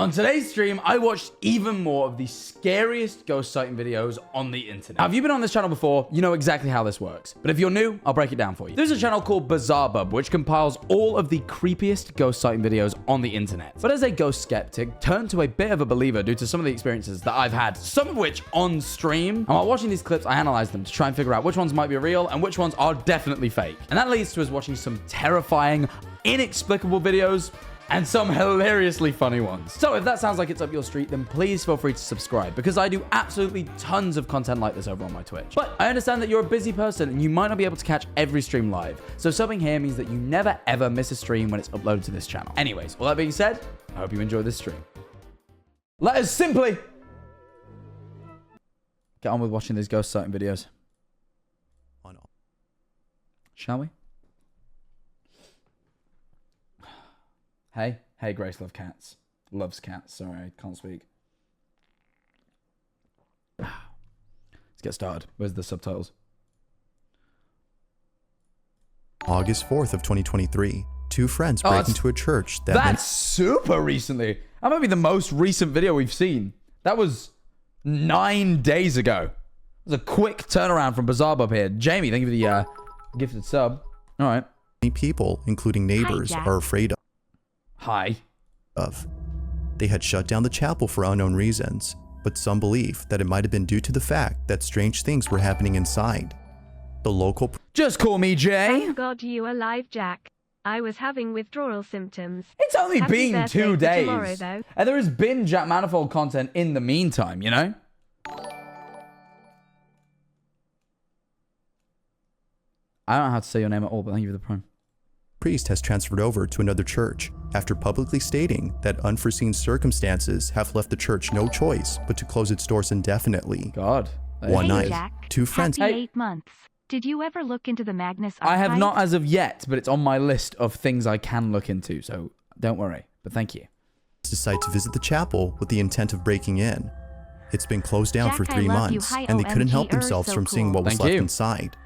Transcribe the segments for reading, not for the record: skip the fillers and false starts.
On today's stream, I watched even more of the scariest ghost sighting videos on the internet. Now, if you've been on this channel before, you know exactly how this works. But if you're new, I'll break it down for you. There's a channel called BizarreBub, which compiles all of the creepiest ghost sighting videos on the internet. But as a ghost skeptic, turned to a bit of a believer due to some of the experiences that I've had, some of which on stream. And while watching these clips, I analyzed them to try and figure out which ones might be real and which ones are definitely fake. And that leads to us watching some terrifying, inexplicable videos and some hilariously funny ones. So if that sounds like it's up your street, then please feel free to subscribe, because I do absolutely tons of content like this over on my Twitch. But I understand that you're a busy person and you might not be able to catch every stream live. So subbing here means that you never ever miss a stream when it's uploaded to this channel. Anyways, all that being said, I hope you enjoy this stream. Let us simply get on with watching these ghost sighting videos. Why not? Shall we? Hey, Grace loves cats. Sorry, I can't speak. Let's get started. Where's the subtitles? August 4th of 2023, two friends break into a church that's super recently. That might be the most recent video we've seen. That was 9 days ago. It was a quick turnaround from BizarreBub here. Jamie, thank you for the gifted sub. All right. Many people, including neighbors, are afraid of. They had shut down the chapel for unknown reasons, but some believe that it might have been due to the fact that strange things were happening inside. The local... Just call me Jay. Thank God you alive, Jack. I was having withdrawal symptoms. It's only been 2 days. Tomorrow, though. And there has been Jack Manifold content in the meantime, you know? I don't know how to say your name at all, but thank you for the prime. Priest has transferred over to another church after publicly stating that unforeseen circumstances have left the church no choice but to close its doors indefinitely. God. One night, Jack. two friends... Happy 8 months. Did you ever look into the Magnus archive? I have not as of yet, but it's on my list of things I can look into, so don't worry. But thank you. Decide to visit the chapel with the intent of breaking in. It's been closed down for 3 months, and they couldn't help themselves from seeing what was left inside.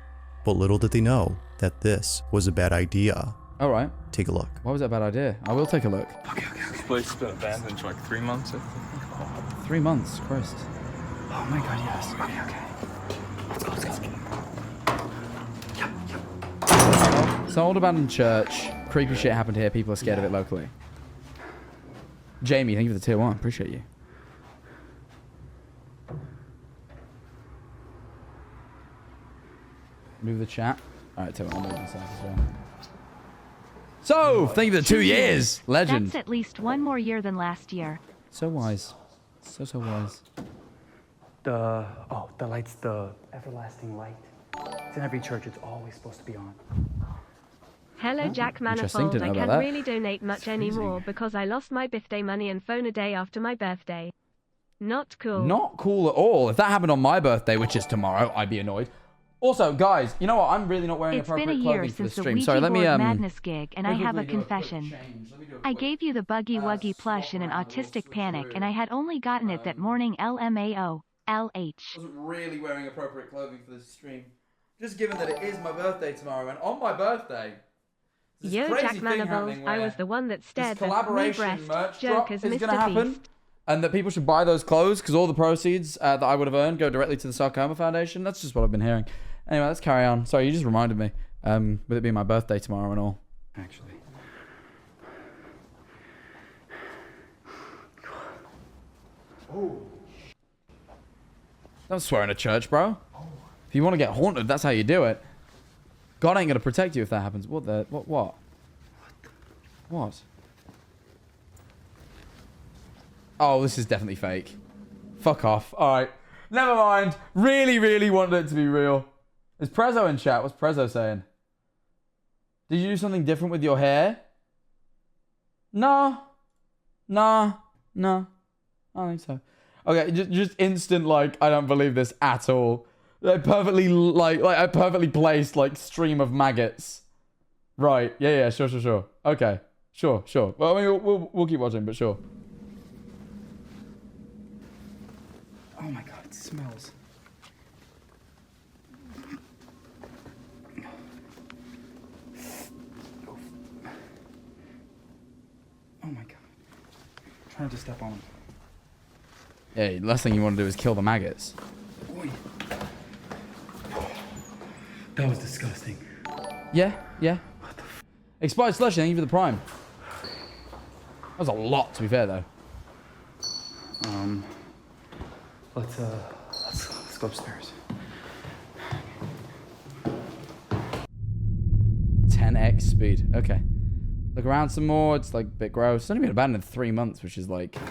But little did they know that this was a bad idea. All right. Take a look. Why was that a bad idea? I will take a look. Okay. This place has been abandoned for like 3 months, I think. 3 months, Christ. Oh my god, yes. Okay. Let's go. It's an old abandoned church. Creepy shit happened here. People are scared of it locally. Jamie, thank you for the tier 1. Appreciate you. Move the chat. All right, tier 1. I'll move this as well. So, thank you for the 2 years. Legend. That's at least 1 more year than last year. So wise. So wise. The light's the everlasting light. It's in every church. It's always supposed to be on. Hello, Jack Interesting. Manifold. Didn't I know can't about that. really donate much anymore because I lost my birthday money and phone a day after my birthday. Not cool. Not cool at all. If that happened on my birthday, which is tomorrow, I'd be annoyed. Also, guys, you know what? I'm really not wearing appropriate clothing for the stream. Sorry, let me Madness gig, and I have a confession. I gave you the Buggy Wuggy plush in an autistic panic, and I had only gotten it that morning. LMAO. LH. I wasn't really wearing appropriate clothing for this stream. Just given that it is my birthday tomorrow, and on my birthday, Yo, Jack Manifold, I was the one that stared at me breast jerk as is Mr. going to happen. Beast. And that people should buy those clothes because all the proceeds that I would have earned go directly to the Sarcoma Foundation. That's just what I've been hearing. Anyway, let's carry on. Sorry, you just reminded me. With it being my birthday tomorrow and all. Actually. Don't swear in a church, bro. If you want to get haunted, that's how you do it. God ain't going to protect you if that happens. What the... What? What? Oh, this is definitely fake. Fuck off. Alright. Never mind. Really wanted it to be real. Is Prezzo in chat? What's Prezzo saying? Did you do something different with your hair? No. I don't think so. Okay, just instant, like, I don't believe this at all. A perfectly, like a perfectly placed, like, stream of maggots. Right. Yeah, sure. Okay. Sure. Well, I mean, we'll keep watching, but sure. Oh my god, it smells. Oh my god. trying to step on them. Yeah, the last thing you want to do is kill the maggots. Boy. That was disgusting. Yeah, yeah. Expired slushy, thank you for the prime. That was a lot, to be fair, though. Let's go upstairs. 10x speed. Okay. Look around some more. It's like a bit gross. It's only been abandoned in 3 months, which is like... Give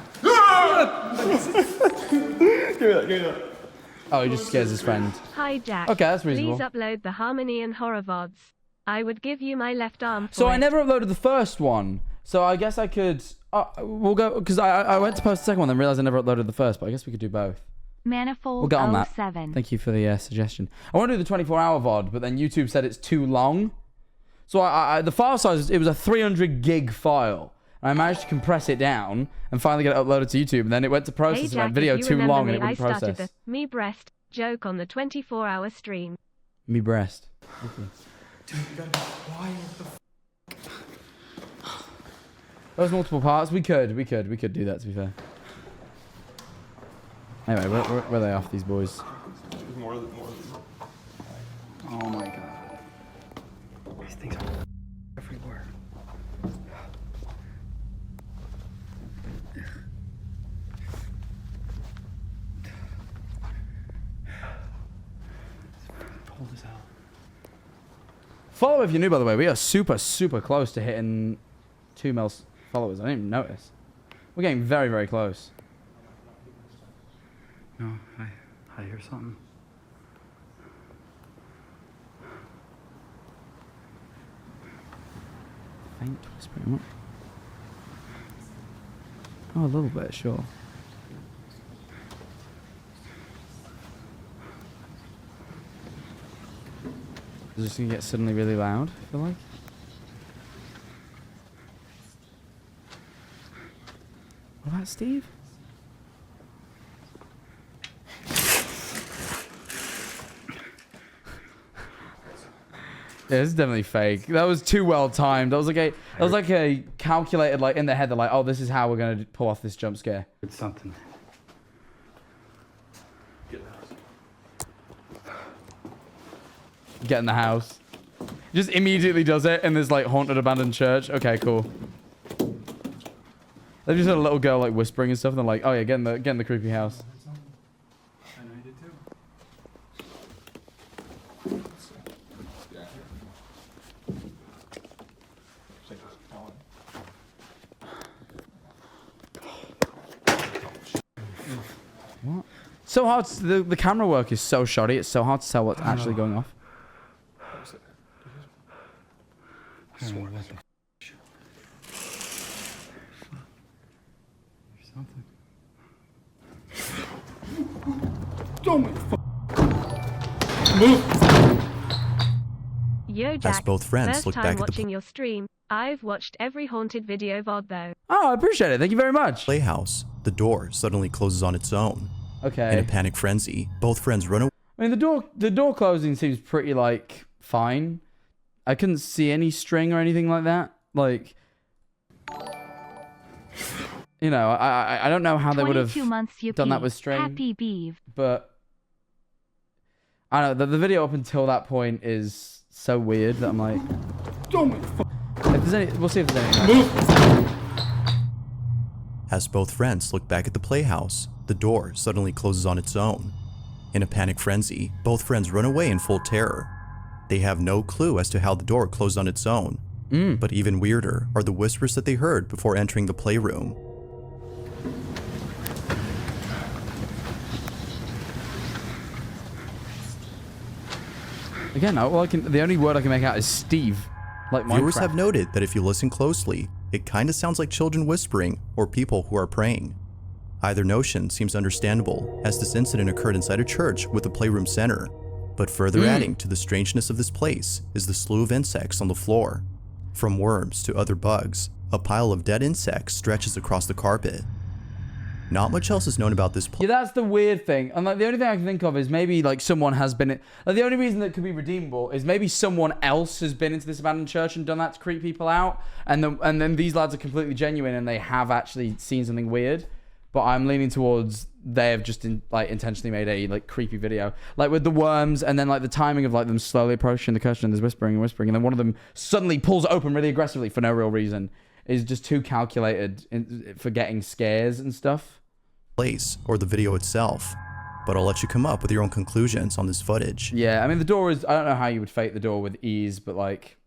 me that. Oh, he just scares his friend. Hi Jack. Okay, that's reasonable. Please upload the Harmony and Horror VODs. I would give you my left arm for So I it. never uploaded the first one. So I guess I could... we'll go... Because I went to post the second one, then realized I never uploaded the first, but I guess we could do both. Manifold We'll get on that. 07. Thank you for the suggestion. I want to do the 24-hour VOD, but then YouTube said it's too long. So the file size, it was a 300 gig file. And I managed to compress it down and finally get it uploaded to YouTube. And then it went to process Hey and Jack, went video if you too remember long me, and it wouldn't I started process. the me breast joke on the 24-hour stream. Me breast. Okay. Dude, you gotta be quiet. Those multiple parts, we could do that, to be fair. Anyway, where are they off, these boys? More. Oh my god. These things are everywhere. Pull this out. Follow if you're new, by the way. We are super, super close to hitting 2 mil followers. I didn't even notice. We're getting very, very close. No, I hear something. Faint whispering. What? Oh, a little bit, sure. Is this gonna get suddenly really loud, I feel like? What about Steve? Yeah, this is definitely fake. That was too well timed. That was like a calculated, like in their head. They're like, oh, this is how we're gonna pull off this jump scare. It's something. Get in the house. Just immediately does it in this like haunted abandoned church. Okay, cool. They just had a little girl like whispering and stuff, and they're like, oh yeah, get in the creepy house. I know you did too. What? So hard. The camera work is so shoddy. It's so hard to tell what's actually going off. Something. Yo Jack, both friends first look time back at the watching your stream. I've watched every haunted video VOD though. Oh, I appreciate it. Thank you very much. playhouse, the door suddenly closes on its own. Okay. In a panic frenzy, both friends run away. I mean, the door closing seems pretty like fine. I couldn't see any string or anything like that. Like, you know, I don't know how they would have done that with string. Happy Beeve. But I don't know. The video up until that point is so weird that I'm like, if there's any, we'll see if there's any. As both friends look back at the playhouse, the door suddenly closes on its own. In a panic frenzy, both friends run away in full terror. They have no clue as to how the door closed on its own. But even weirder are the whispers that they heard before entering the playroom. Again, the only word I can make out is Steve. Like Viewers Minecraft. have noted that if you listen closely, it kinda sounds like children whispering or people who are praying. Either notion seems understandable, as this incident occurred inside a church with a playroom center. But further adding to the strangeness of this place is the slew of insects on the floor. From worms to other bugs, a pile of dead insects stretches across the carpet. Not much else is known about this place. Yeah, that's the weird thing. And like the only thing I can think of is maybe like someone has been... Like the only reason that could be redeemable is maybe someone else has been into this abandoned church and done that to creep people out. And then these lads are completely genuine and they have actually seen something weird. But I'm leaning towards they have just intentionally made a like creepy video. Like with the worms and then like the timing of like them slowly approaching the curtain and there's whispering and whispering. And then one of them suddenly pulls it open really aggressively for no real reason. Is just too calculated for getting scares and stuff. Place or the video itself, but I'll let you come up with your own conclusions on this footage. Yeah, I mean the door is, I don't know how you would fake the door with ease, but like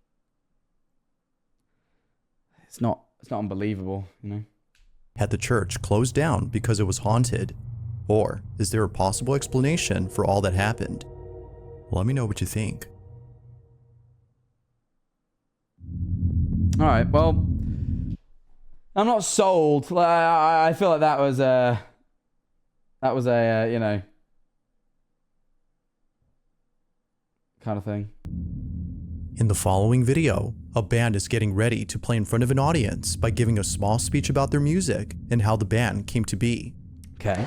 it's not unbelievable, you know. Had the church closed down because it was haunted, or is there a possible explanation for all that happened? Let me know what you think. All right, well, I'm not sold. I feel like that was a you know, kind of thing. In the following video, a band is getting ready to play in front of an audience by giving a small speech about their music and how the band came to be. Okay.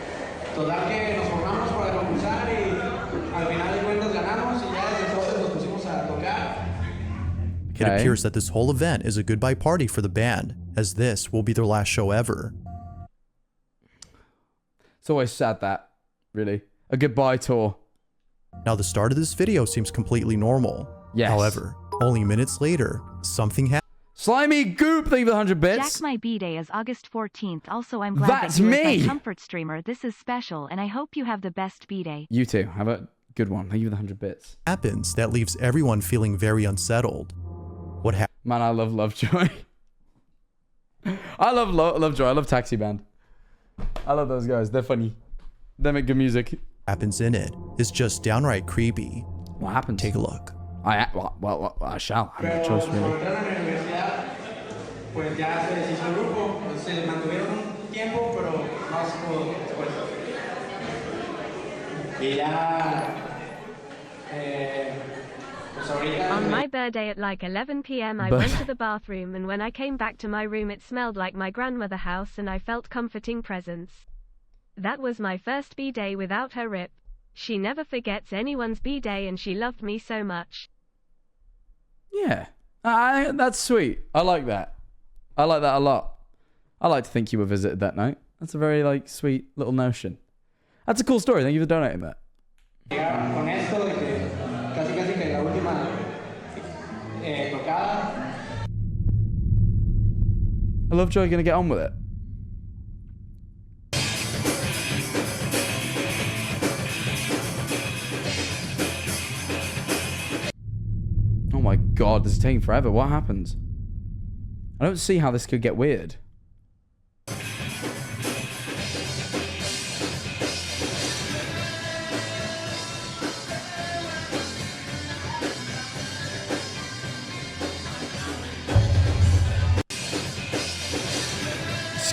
It appears that this whole event is a goodbye party for the band, as this will be their last show ever. It's always sad that, really. A goodbye tour. Now the start of this video seems completely normal. Yes. However, only minutes later, something happened. Slimy Goop, thank you for the 100 bits. Jack, my B-Day is August 14th. Also, I'm glad That's that you me. are my comfort streamer. This is special, and I hope you have the best B-Day. You too. Have a good one. Thank you for the 100 bits. Happens that leaves everyone feeling very unsettled. What happened? Man, I love Lovejoy. I love Lovejoy. I love Taxi Band. I love those guys. They're funny. They make good music. Happens in it is just downright creepy. What happened? Take a look. Well, I shall. I have no choice, really. On my birthday at like 11 p.m. I went to the bathroom, and when I came back to my room it smelled like my grandmother's house and I felt comforting presence. That was my first B-Day without her rip. She never forgets anyone's B-Day and she loved me so much. Yeah. That's sweet. I like that. I like that a lot. I like to think you were visited that night. That's a very like sweet little notion. That's a cool story. Thank you for donating that. I love Joy gonna get on with it. Oh my god, this is taking forever. What happens? I don't see how this could get weird.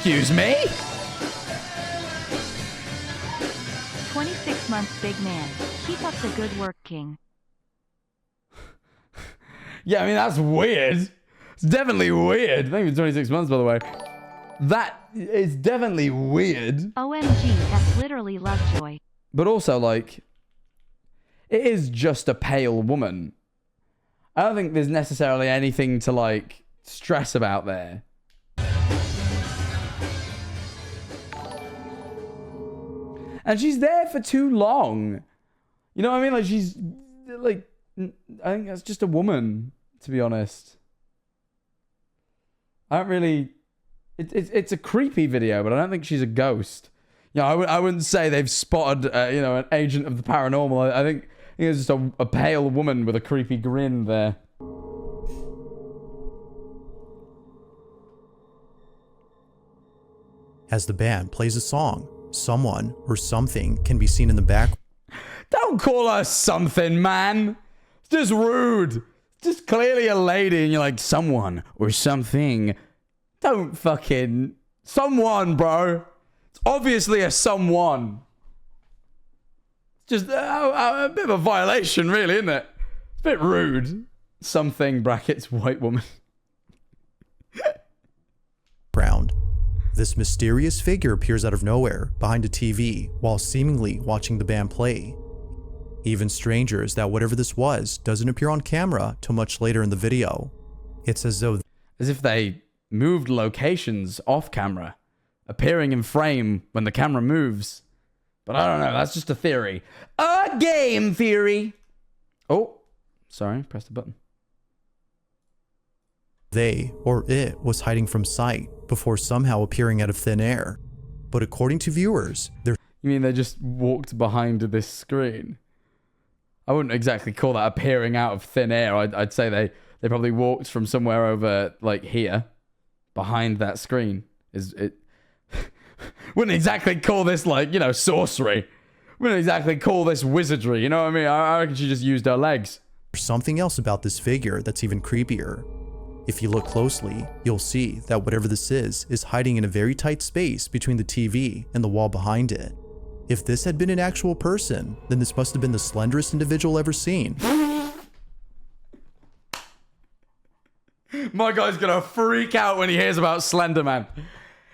Excuse me? 26 months, big man. Keep up the good work, King. Yeah, I mean, that's weird. It's definitely weird. Thank you for 26 months, by the way. That is definitely weird. OMG, that's literally Lovejoy. But also, like, it is just a pale woman. I don't think there's necessarily anything to, like, stress about there. And she's there for too long. You know what I mean? Like, she's, like, I think that's just a woman, to be honest. I don't really... It's a creepy video, but I don't think she's a ghost. You know, I wouldn't say they've spotted, you know, an agent of the paranormal. I think it's just a pale woman with a creepy grin there. As the band plays a song, someone or something can be seen in the back. Don't call her something, man. It's just rude. It's just clearly a lady and you're like, someone or something. Don't fucking... Someone, bro. It's obviously a someone. It's just a bit of a violation, really, isn't it? It's a bit rude. Something, brackets, white woman. Ground. This mysterious figure appears out of nowhere behind a TV while seemingly watching the band play. Even stranger is that whatever this was doesn't appear on camera till much later in the video. It's as if they moved locations off camera, appearing in frame when the camera moves. But I don't know, that's just a theory. A game theory! Oh, sorry, press the button. They, or it, was hiding from sight before somehow appearing out of thin air. But according to viewers, You mean they just walked behind this screen? I wouldn't exactly call that appearing out of thin air. I'd say they probably walked from somewhere over, like, here, behind that screen. Wouldn't exactly call this, like, you know, sorcery. Wouldn't exactly call this wizardry, you know what I mean? I reckon she just used her legs. There's something else about this figure that's even creepier. If you look closely, you'll see that whatever this is hiding in a very tight space between the TV and the wall behind it. If this had been an actual person, then this must have been the slenderest individual ever seen. My guy's gonna freak out when he hears about Slender Man.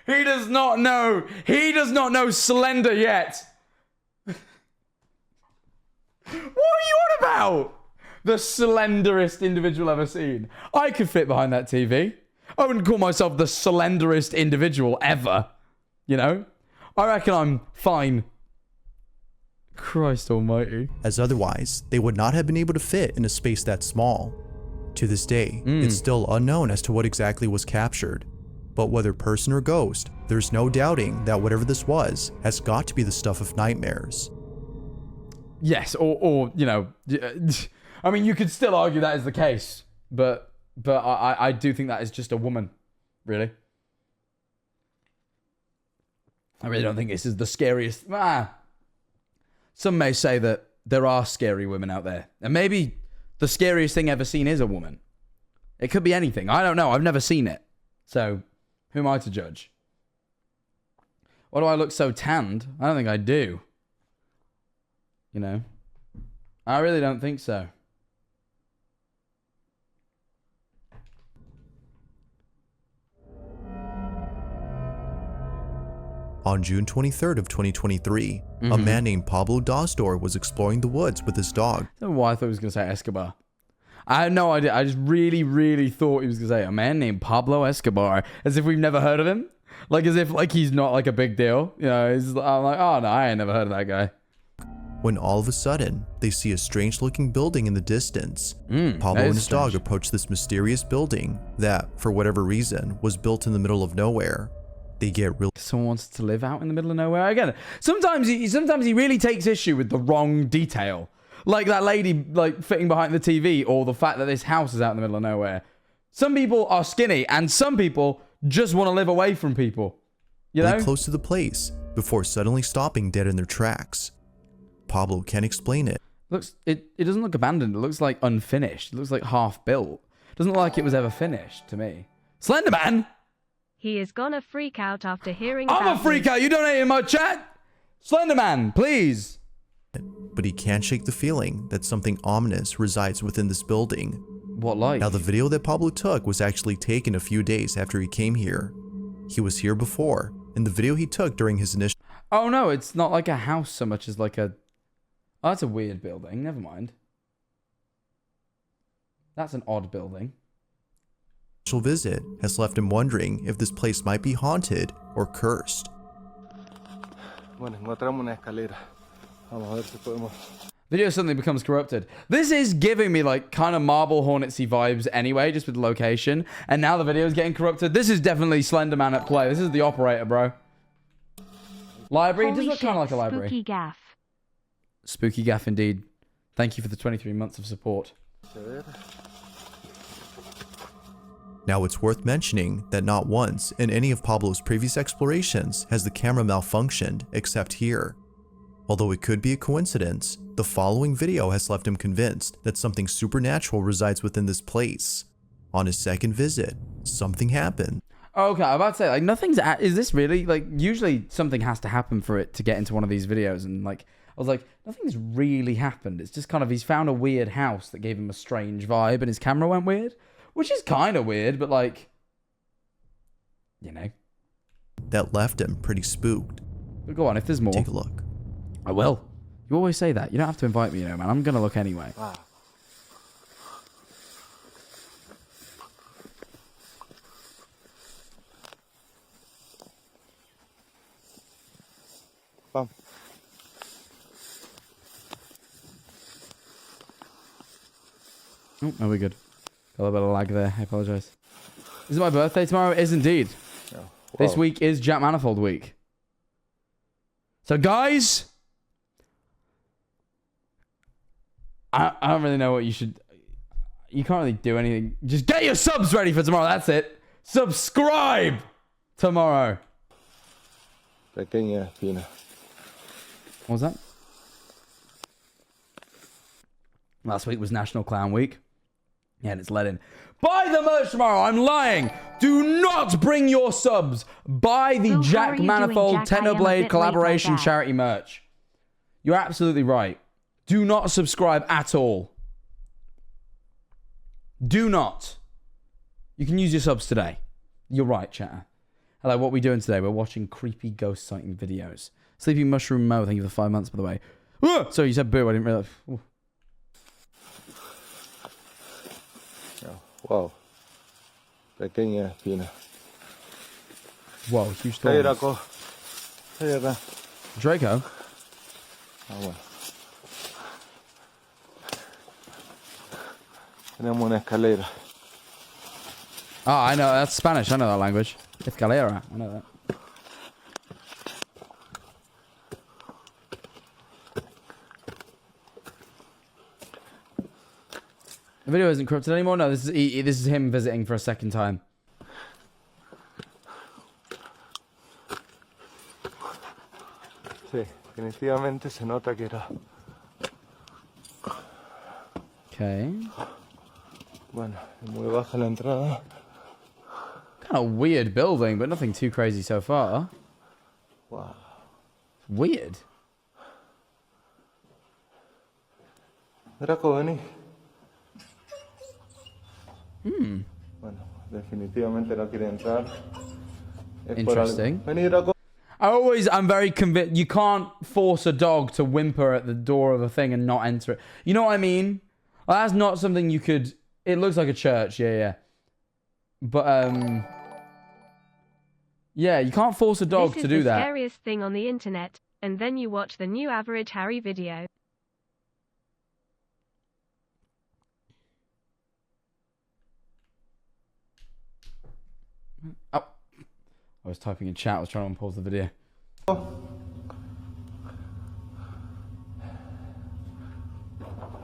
He does not know Slender yet. What are you on about? The slenderest individual ever seen. I could fit behind that TV. I wouldn't call myself the slenderest individual ever. You know? I reckon I'm fine. Christ almighty. As otherwise, they would not have been able to fit in a space that small. To this day, it's still unknown as to what exactly was captured. But whether person or ghost, there's no doubting that whatever this was has got to be the stuff of nightmares. Yes, or you know, I mean, you could still argue that is the case, but I do think that is just a woman, really. I really don't think this is the scariest. Some may say that there are scary women out there, and maybe the scariest thing ever seen is a woman. It could be anything. I don't know. I've never seen it, so who am I to judge? Why do I look so tanned? I don't think I do. You know, I really don't think so. On June 23rd of 2023, a man named Pablo Dasdor was exploring the woods with his dog. I don't know why I thought he was going to say Escobar. I had no idea. I just really thought he was going to say a man named Pablo Escobar, as if we've never heard of him. Like, as if like he's not like a big deal. You know, I'm like, oh no, I ain't never heard of that guy. When all of a sudden, they see a strange-looking building in the distance. Pablo and his dog approach this mysterious building that, for whatever reason, was built in the middle of nowhere. They get real. Someone wants to live out in the middle of nowhere. Again, sometimes he really takes issue with the wrong detail. Like that lady like fitting behind the TV, or the fact that this house is out in the middle of nowhere. Some people are skinny, and some people just want to live away from people. You know? Close to the place before suddenly stopping dead in their tracks. Pablo can't explain it. It doesn't look abandoned. It looks like unfinished. It looks like half built. It doesn't look like it was ever finished to me. Slenderman! He is gonna freak out after hearing I'm a freak out. You donated in my chat? Slenderman, please. But he can't shake the feeling that something ominous resides within this building. What like? Now, the video that Pablo took was actually taken a few days after he came here. He was here before, and the video he took during his initial... Oh no, it's not like a house so much as like a... Oh, that's a weird building. Never mind. That's an odd building. Visit has left him wondering if this place might be haunted or cursed. Video suddenly becomes corrupted. This is giving me like kind of Marble Hornetsy vibes anyway, just with the location. And now the video is getting corrupted. This is definitely Slenderman at play. This is the operator, bro. Library? It does look kind of like a library. Spooky gaff. Spooky gaff indeed. Thank you for the 23 months of support. Now, it's worth mentioning that not once in any of Pablo's previous explorations has the camera malfunctioned, except here. Although it could be a coincidence, the following video has left him convinced that something supernatural resides within this place. On his second visit, something happened. Okay, I'm about to say, like, nothing's... Is this really... Like, usually something has to happen for it to get into one of these videos, and, like, I was like, nothing's really happened. It's just kind of... He's found a weird house that gave him a strange vibe, and his camera went weird. Which is kind of weird, but like, you know. that left him pretty spooked. But go on, if there's more. Take a look. I will. You always say that. You don't have to invite me, you know, man. I'm going to look anyway. Wow. Bum. Oh, are we good? Got a little bit of lag there. I apologize. Is it my birthday tomorrow? It is indeed. Oh, This week is Jack Manifold week. So, guys, I don't really know what you should... You can't really do anything. Just get your subs ready for tomorrow. That's it. Subscribe tomorrow. Pequeña espina. What was that? Last week was National Clown Week. Yeah, and it's let in. Buy the merch tomorrow. I'm lying. Do not bring your subs. Buy the Boo, Jack Manifold Technoblade collaboration charity merch. You're absolutely right. Do not subscribe at all. Do not. You can use your subs today. You're right, chatter. Hello, what are we doing today? We're watching creepy ghost sighting videos. Sleepy Mushroom Mo, thank you for the 5 months, by the way. Sorry, you said boo, I didn't realize. Ooh. Wow. Pequeña espina. Whoa, huge Hey, thorns. Draco. Hey, acá. Draco? Ah, bueno. Tenemos una escalera. Oh, I know, that's Spanish. I know that language. Escalera, I know that. The video isn't corrupted anymore? No, this is him visiting for a second time. Sí, definitivamente se nota que era. Okay. Bueno, muy baja la entrada. Kind of weird building, but nothing too crazy so far. Wow. Weird. Draco, vení. Hmm. Bueno, definitivamente no quiere entrar. Es Interesting. Por algo. Vení, Draco. I'm very convinced you can't force a dog to whimper at the door of a thing and not enter it. You know what I mean? Well, that's not something you could... It looks like a church, yeah. But, yeah, you can't force a dog to do that. This is the scariest thing on the internet, and then you watch the new Average Harry video. Oh. I was typing in chat, I was trying to unpause the video.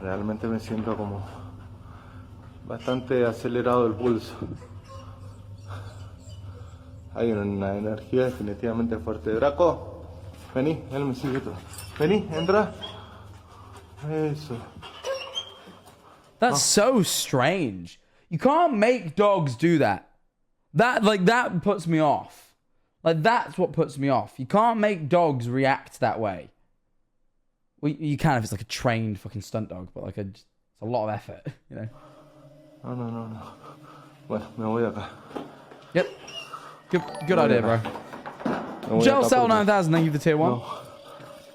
Realmente me siento como bastante acelerado el pulso. Hay una energía definitivamente fuerte. Draco, vení, él me sigue todo. Vení, entra. Eso. That's so strange. You can't make dogs do that. That puts me off. Like, that's what puts me off. You can't make dogs react that way. Well, you can if it's like a trained fucking stunt dog, but like it's a lot of effort, you know? No. Bueno, me voy acá. Yep. Good idea, bro. Gel Cell 9000, thank you for tier 1. No.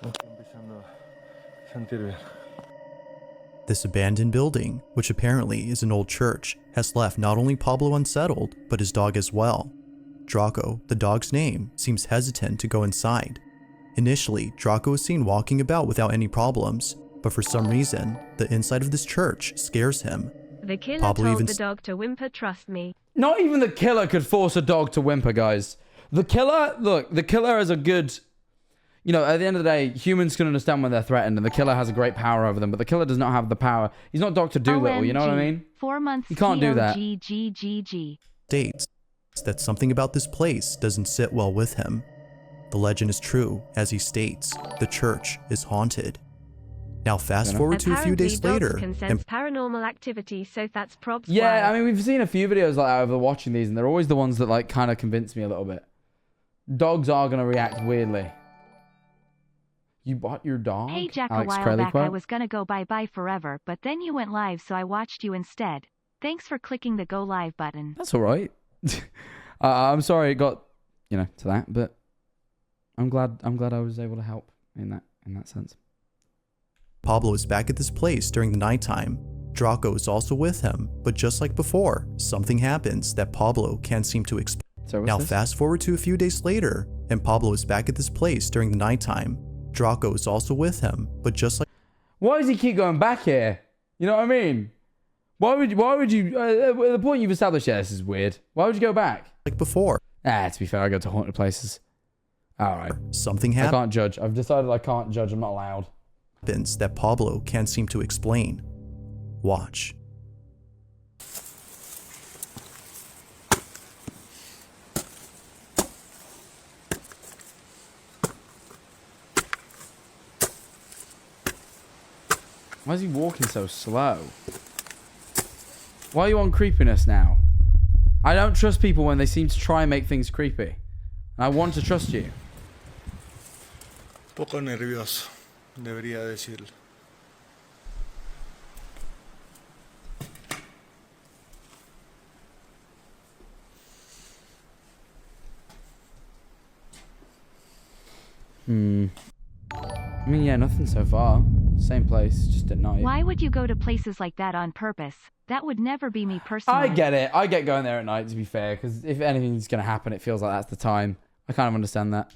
Estoy empezando a sentir bien. This abandoned building, which apparently is an old church, has left not only Pablo unsettled, but his dog as well. Draco, the dog's name, seems hesitant to go inside. Initially, Draco is seen walking about without any problems, but for some reason, the inside of this church scares him. The killer Pablo told even the dog to whimper, trust me. Not even the killer could force a dog to whimper, guys. The killer is a good... You know, at the end of the day, humans can understand when they're threatened, and the killer has a great power over them, but the killer does not have the power. He's not Dr. Dolittle, you know what I mean? 4 months. You can't do that. States that something about this place doesn't sit well with him. The legend is true, as he states, the church is haunted. Now fast forward to a few days Apparently, later, dogs can sense paranormal activity, so that's props. Yeah, why. I mean, we've seen a few videos like that over watching these, and they're always the ones that like kind of convince me a little bit. Dogs are going to react weirdly. You bought your dog? Hey Jack, Alex a while Crowley back quote? I was gonna go bye-bye forever, but then you went live so I watched you instead. Thanks for clicking the go live button. That's all right. I'm sorry it got you know, to that. But I'm glad I was able to help in that sense. Pablo is back at this place during the nighttime. Draco is also with him, but just like before, something happens that Pablo can't seem to explain. So now fast forward to a few days later, and Pablo is back at this place during the nighttime. Draco is also with him, but just like... Why does he keep going back here? You know what I mean? Why would you at the point you've established, yeah, this is weird. Why would you go back? Like before. To be fair, I go to haunted places. Alright. Something I can't judge. I've decided I can't judge. I'm not allowed. Happens that Pablo can't seem to explain. Watch. Why is he walking so slow? Why are you on creepiness now? I don't trust people when they seem to try and make things creepy. I want to trust you. Poco nervioso, debería decirlo. I mean, yeah, nothing so far. Same place, just at night. Why would you go to places like that on purpose? That would never be me personally. I get it. I get going there at night, to be fair, because if anything's going to happen, it feels like that's the time. I kind of understand that.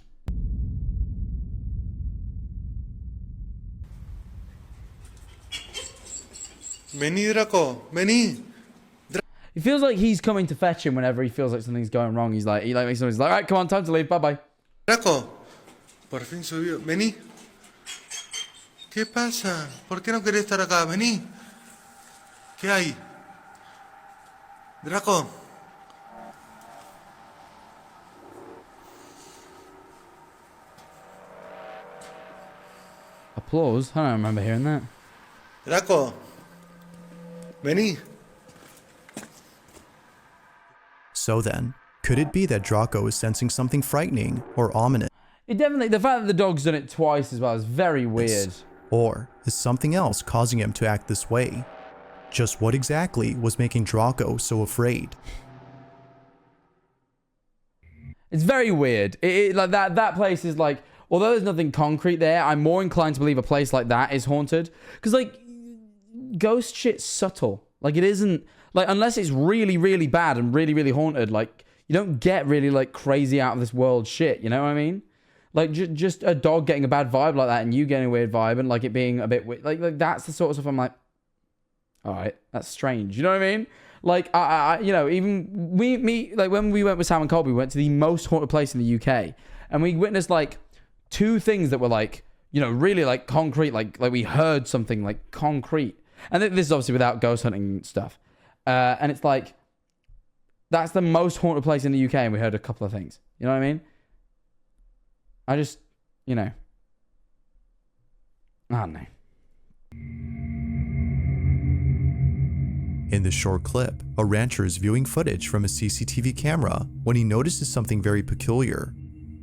Vení, Draco, vení. It feels like he's coming to fetch him whenever he feels like something's going wrong. He makes noise. He's like, all right, come on, time to leave. Bye-bye. Draco, por fin subió. Vení. ¿Qué pasa? ¿Por qué no querés estar acá? Vení. ¿Qué hay? Draco. Applause? I don't remember hearing that. Draco. Vení. So then, could it be that Draco is sensing something frightening or ominous? It definitely, the fact that the dog's done it twice as well is very weird. Or is something else causing him to act this way? Just what exactly was making Draco so afraid? It's very weird. Like that place is like, although there's nothing concrete there, I'm more inclined to believe a place like that is haunted. Because like, ghost shit's subtle. Like it isn't, like unless it's really, really bad and really, really haunted, like you don't get really like crazy out of this world shit. You know what I mean? Like just a dog getting a bad vibe like that and you getting a weird vibe and like it being a bit weird. Like that's the sort of stuff I'm like, all right, that's strange. You know what I mean? Like, I you know, even like when we went with Sam and Colby, we went to the most haunted place in the UK and we witnessed like 2 things that were like, you know, really like concrete, like we heard something like concrete. And this is obviously without ghost hunting stuff. And it's like, that's the most haunted place in the UK and we heard a couple of things. You know what I mean? I just, you know, I don't know. In this short clip, a rancher is viewing footage from a CCTV camera when he notices something very peculiar.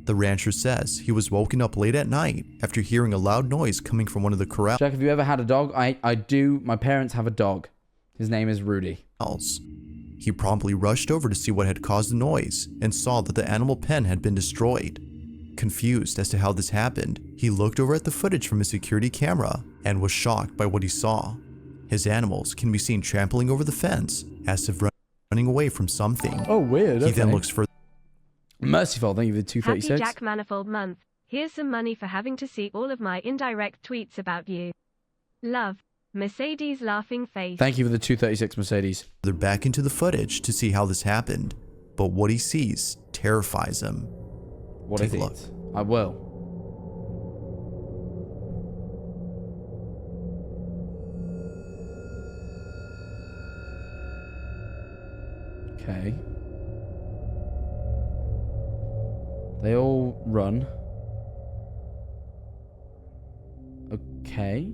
The rancher says he was woken up late at night after hearing a loud noise coming from one of the corrals. Jack, have you ever had a dog? I do. My parents have a dog. His name is Rudy. He promptly rushed over to see what had caused the noise and saw that the animal pen had been destroyed. Confused as to how this happened, he looked over at the footage from his security camera and was shocked by what he saw. His animals can be seen trampling over the fence as if running away from something. Oh, weird. He then looks further. Merciful, thank you for the 236. Happy Jack Manifold month. Here's some money for having to see all of my indirect tweets about you. Love. Mercedes laughing face. Thank you for the 236, Mercedes. They're back into the footage to see how this happened, but what he sees terrifies him. What is it? I will. Okay. They all run. Okay.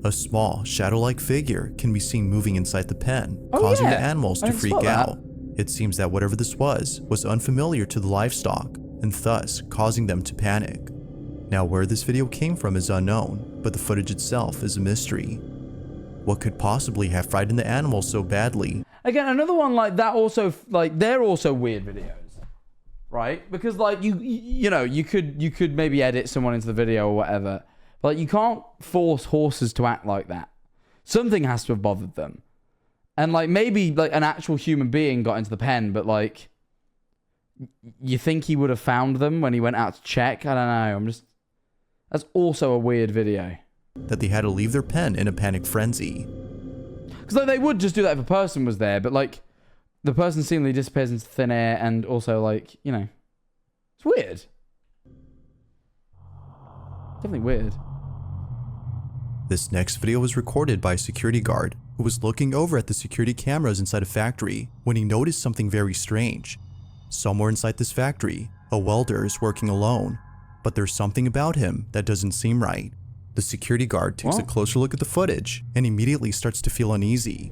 A small, shadow-like figure can be seen moving inside the pen, causing the animals to freak out. It seems that whatever this was unfamiliar to the livestock, and thus causing them to panic. Now, where this video came from is unknown, but the footage itself is a mystery. What could possibly have frightened the animals so badly? Again, another one like that also, like, they're also weird videos, right? Because, like, you know, you could maybe edit someone into the video or whatever, but like, you can't force horses to act like that. Something has to have bothered them. And, like, maybe, like, an actual human being got into the pen, but, like, you think he would have found them when he went out to check? I don't know. That's also a weird video. That they had to leave their pen in a panic frenzy. Because, like, they would just do that if a person was there, but, like, the person seemingly disappears into thin air, and also, like, you know, it's weird. Definitely weird. This next video was recorded by a security guard who was looking over at the security cameras inside a factory when he noticed something very strange. Somewhere inside this factory, a welder is working alone, but there's something about him that doesn't seem right. The security guard takes a closer look at the footage and immediately starts to feel uneasy.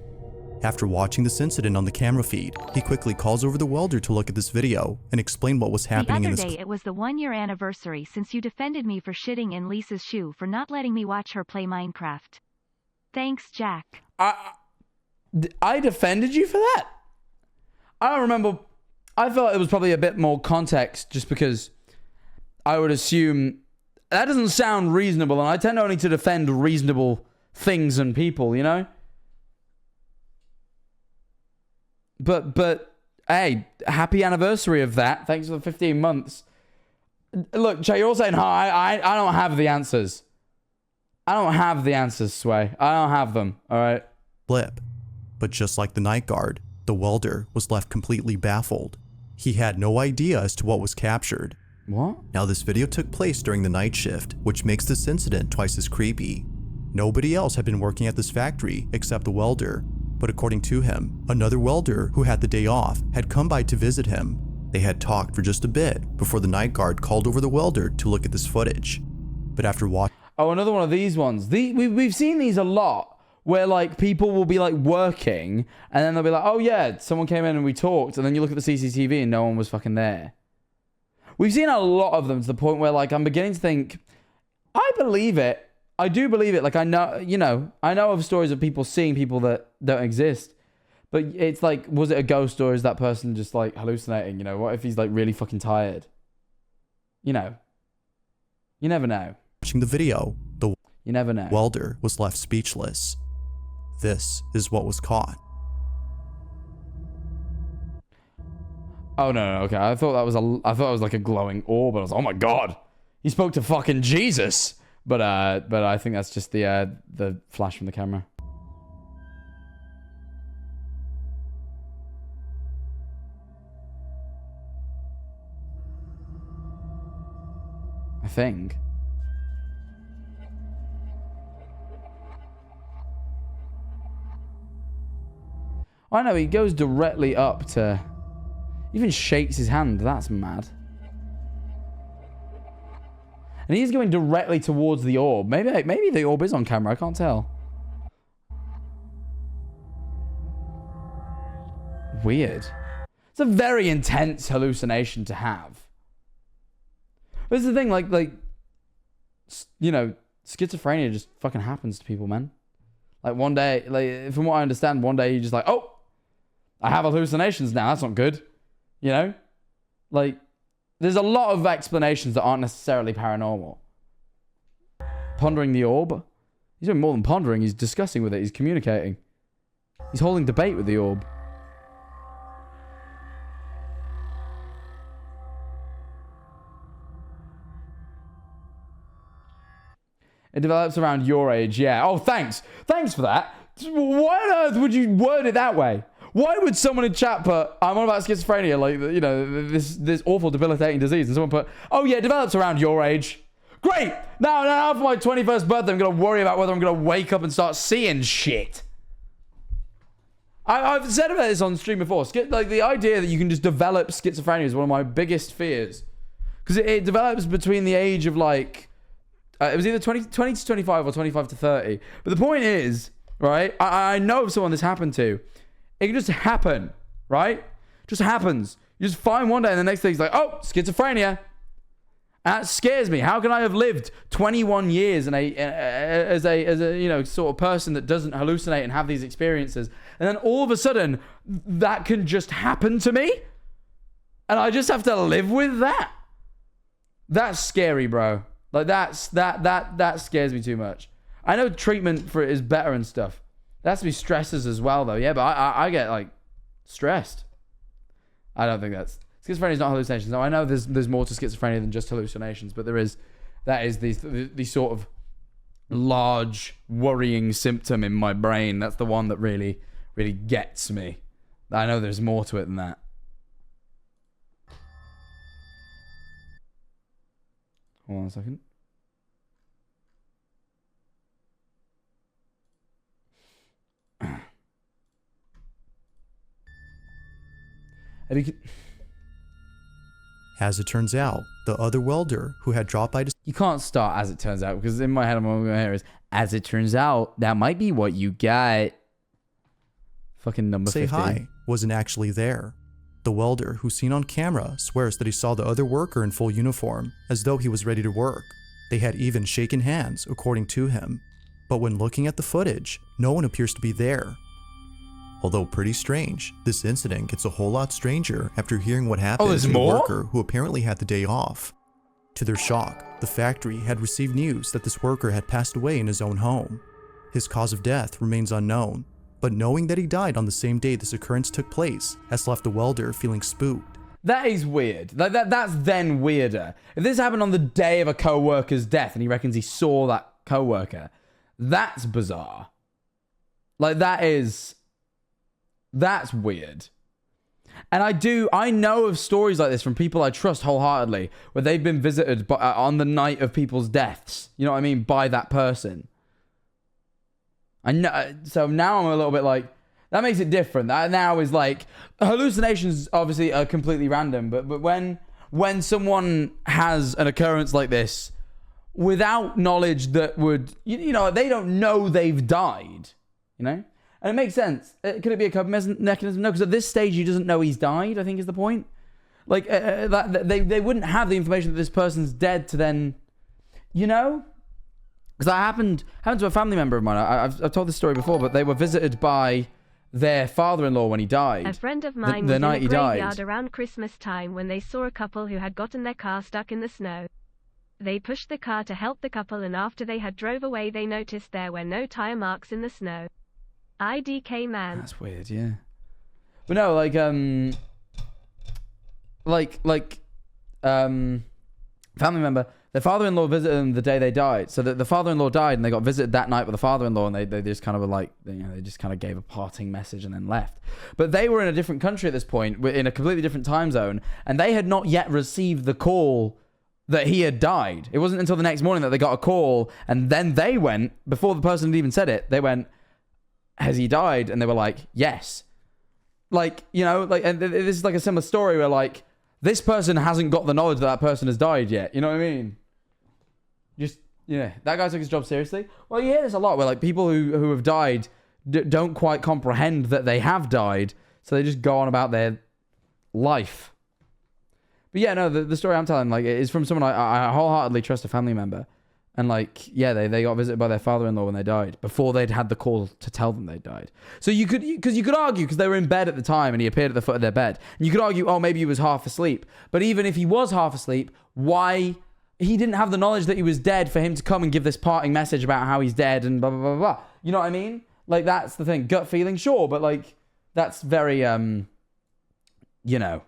After watching this incident on the camera feed, he quickly calls over the welder to look at this video and explain what was happening in this. The other day, it was the 1-year anniversary since you defended me for shitting in Lisa's shoe for not letting me watch her play Minecraft. Thanks, Jack. I defended you for that? I don't remember. I felt it was probably a bit more context just because I would assume that doesn't sound reasonable, and I tend only to defend reasonable things and people, you know? But hey, happy anniversary of that. Thanks for the 15 months. Look, Jay, you're all saying, I don't have the answers. I don't have the answers, Sway. I don't have them, all right? Flip. But just like the night guard, the welder was left completely baffled. He had no idea as to what was captured. What? Now this video took place during the night shift, which makes this incident twice as creepy. Nobody else had been working at this factory except the welder, but according to him, another welder who had the day off had come by to visit him. They had talked for just a bit before the night guard called over the welder to look at this footage. But after watching... Oh, another one of these ones. We've seen these a lot, where, like, people will be, like, working, and then they'll be like, oh, yeah, someone came in and we talked, and then you look at the CCTV and no one was fucking there. We've seen a lot of them to the point where, like, I'm beginning to think, I believe it. I do believe it. Like, I know, you know, I know of stories of people seeing people that don't exist, but it's like, was it a ghost or is that person just, like, hallucinating? You know, what if he's, like, really fucking tired? You know, you never know. Watching the video, you never know. Welder was left speechless. This is what was caught. Oh no, okay. I thought it was like a glowing orb. I was like, oh my god, he spoke to fucking Jesus. But I think that's just the flash from the camera. I think. I know, he goes directly up to... Even shakes his hand. That's mad. And he's going directly towards the orb. Maybe the orb is on camera. I can't tell. Weird. It's a very intense hallucination to have. This is the thing, like, you know, schizophrenia just fucking happens to people, man. Like, one day, like, from what I understand, one day you're just like, oh, I have hallucinations now. That's not good. You know? Like, there's a lot of explanations that aren't necessarily paranormal. Pondering the orb. He's doing more than pondering. He's discussing with it. He's communicating. He's holding debate with the orb. It develops around your age, yeah. Oh, thanks. Thanks for that. Why on earth would you word it that way? Why would someone in chat put, I'm on about schizophrenia, like, you know, this awful debilitating disease, and someone put, oh yeah, it develops around your age. Great! Now for my 21st birthday, I'm going to worry about whether I'm going to wake up and start seeing shit. I've said about this on stream before. Like, the idea that you can just develop schizophrenia is one of my biggest fears. Because it develops between the age of, like, it was either 20 to 25 or 25 to 30. But the point is, right, I know of someone this happened to. It can just happen, right? Just happens. You just find one day and the next day he's like, oh, schizophrenia. That scares me. How can I have lived 21 years as a sort of person that doesn't hallucinate and have these experiences, and then all of a sudden that can just happen to me, and I just have to live with that? That's scary, bro. Like that scares me too much. I know treatment for it is better and stuff. That has to be stresses as well, though. Yeah, but I get like stressed. I don't think that's... Schizophrenia is not hallucinations. Now, I know there's more to schizophrenia than just hallucinations, but that is the sort of large worrying symptom in my brain. That's the one that really, really gets me. I know there's more to it than that. Hold on a second. As it turns out, the other welder who had dropped by to... You can't start as it turns out, because in my head, I'm going to hear is, as it turns out, that might be what you got. Fucking number 15. Say hi wasn't actually there. The welder, who's seen on camera, swears that he saw the other worker in full uniform, as though he was ready to work. They had even shaken hands, according to him. But when looking at the footage, no one appears to be there. Although pretty strange, this incident gets a whole lot stranger after hearing what happened to the worker who apparently had the day off. To their shock, the factory had received news that this worker had passed away in his own home. His cause of death remains unknown, but knowing that he died on the same day this occurrence took place has left the welder feeling spooked. That is weird. Like that's then weirder. If this happened on the day of a co-worker's death and he reckons he saw that co-worker, that's bizarre. Like that's weird. And I know of stories like this from people I trust wholeheartedly, where they've been visited on the night of people's deaths. You know what I mean? By that person. I know. So now I'm a little bit like, that makes it different. That now is like, hallucinations obviously are completely random, but when someone has an occurrence like this without knowledge that would, you know, they don't know they've died, you know? And it makes sense. Could it be a coping mechanism? No, because at this stage, he doesn't know he's died, I think is the point. Like, they wouldn't have the information that this person's dead to then, you know? Because that happened to a family member of mine. I've told this story before, but they were visited by their father-in-law when he died. A friend of mine was in a graveyard around Christmas time when they saw a couple who had gotten their car stuck in the snow. They pushed the car to help the couple, and after they had drove away, they noticed there were no tire marks in the snow. IDK man. That's weird, yeah. But no, family member, their father-in-law visited them the day they died. So the father-in-law died and they got visited that night with the father-in-law, and they just kind of were like, you know, they just kind of gave a parting message and then left. But they were in a different country at this point, in a completely different time zone, and they had not yet received the call that he had died. It wasn't until the next morning that they got a call, and then they went, before the person had even said it, they went, has he died? And they were like, yes. Like, you know, like, and this is like a similar story where, like, this person hasn't got the knowledge that person has died yet. You know what I mean? Just, yeah, that guy took his job seriously. Well, you hear this a lot where, like, people who have died don't quite comprehend that they have died, so they just go on about their life. But yeah, no, the story I'm telling, like, is from someone I wholeheartedly trust, a family member. And like, yeah, they got visited by their father-in-law when they died, before they'd had the call to tell them they died. So you could argue, because they were in bed at the time and he appeared at the foot of their bed, and you could argue, oh, maybe he was half asleep. But even if he was half asleep, why he didn't have the knowledge that he was dead for him to come and give this parting message about how he's dead and blah, blah, blah, blah. You know what I mean? Like, that's the thing. Gut feeling, sure, but like, that's very, you know.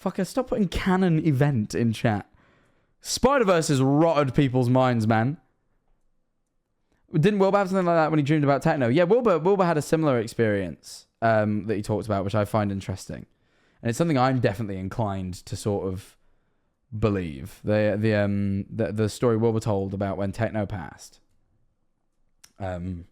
Fucker, stop putting canon event in chat. Spider-Verse has rotted people's minds, man. Didn't Wilbur have something like that when he dreamed about techno? Yeah, Wilbur had a similar experience that he talked about, which I find interesting. And it's something I'm definitely inclined to sort of believe. The story Wilbur told about when techno passed. I'll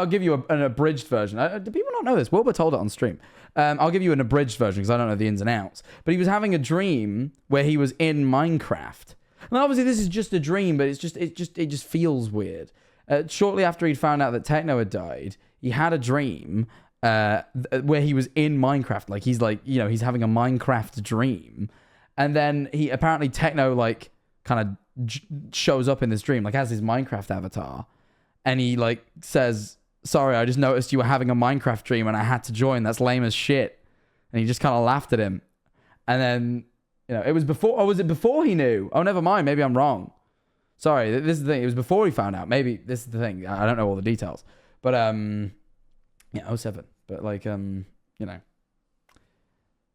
give you an abridged version. Do people not know this? Wilbur told it on stream. I'll give you an abridged version because I don't know the ins and outs. But he was having a dream where he was in Minecraft. And obviously this is just a dream, but it just feels weird. Shortly after he'd found out that Techno had died, he had a dream where he was in Minecraft. Like, he's like, you know, he's having a Minecraft dream. And then he apparently Techno, like, kind of shows up in this dream, like, as his Minecraft avatar. And he, like, says, sorry, I just noticed you were having a Minecraft dream and I had to join. That's lame as shit. And he just kind of laughed at him. And then, you know, it was before, or was it before he knew? Oh, never mind. Maybe I'm wrong. Sorry, this is the thing. It was before he found out. Maybe this is the thing. I don't know all the details. But, yeah, 07. But, like, you know.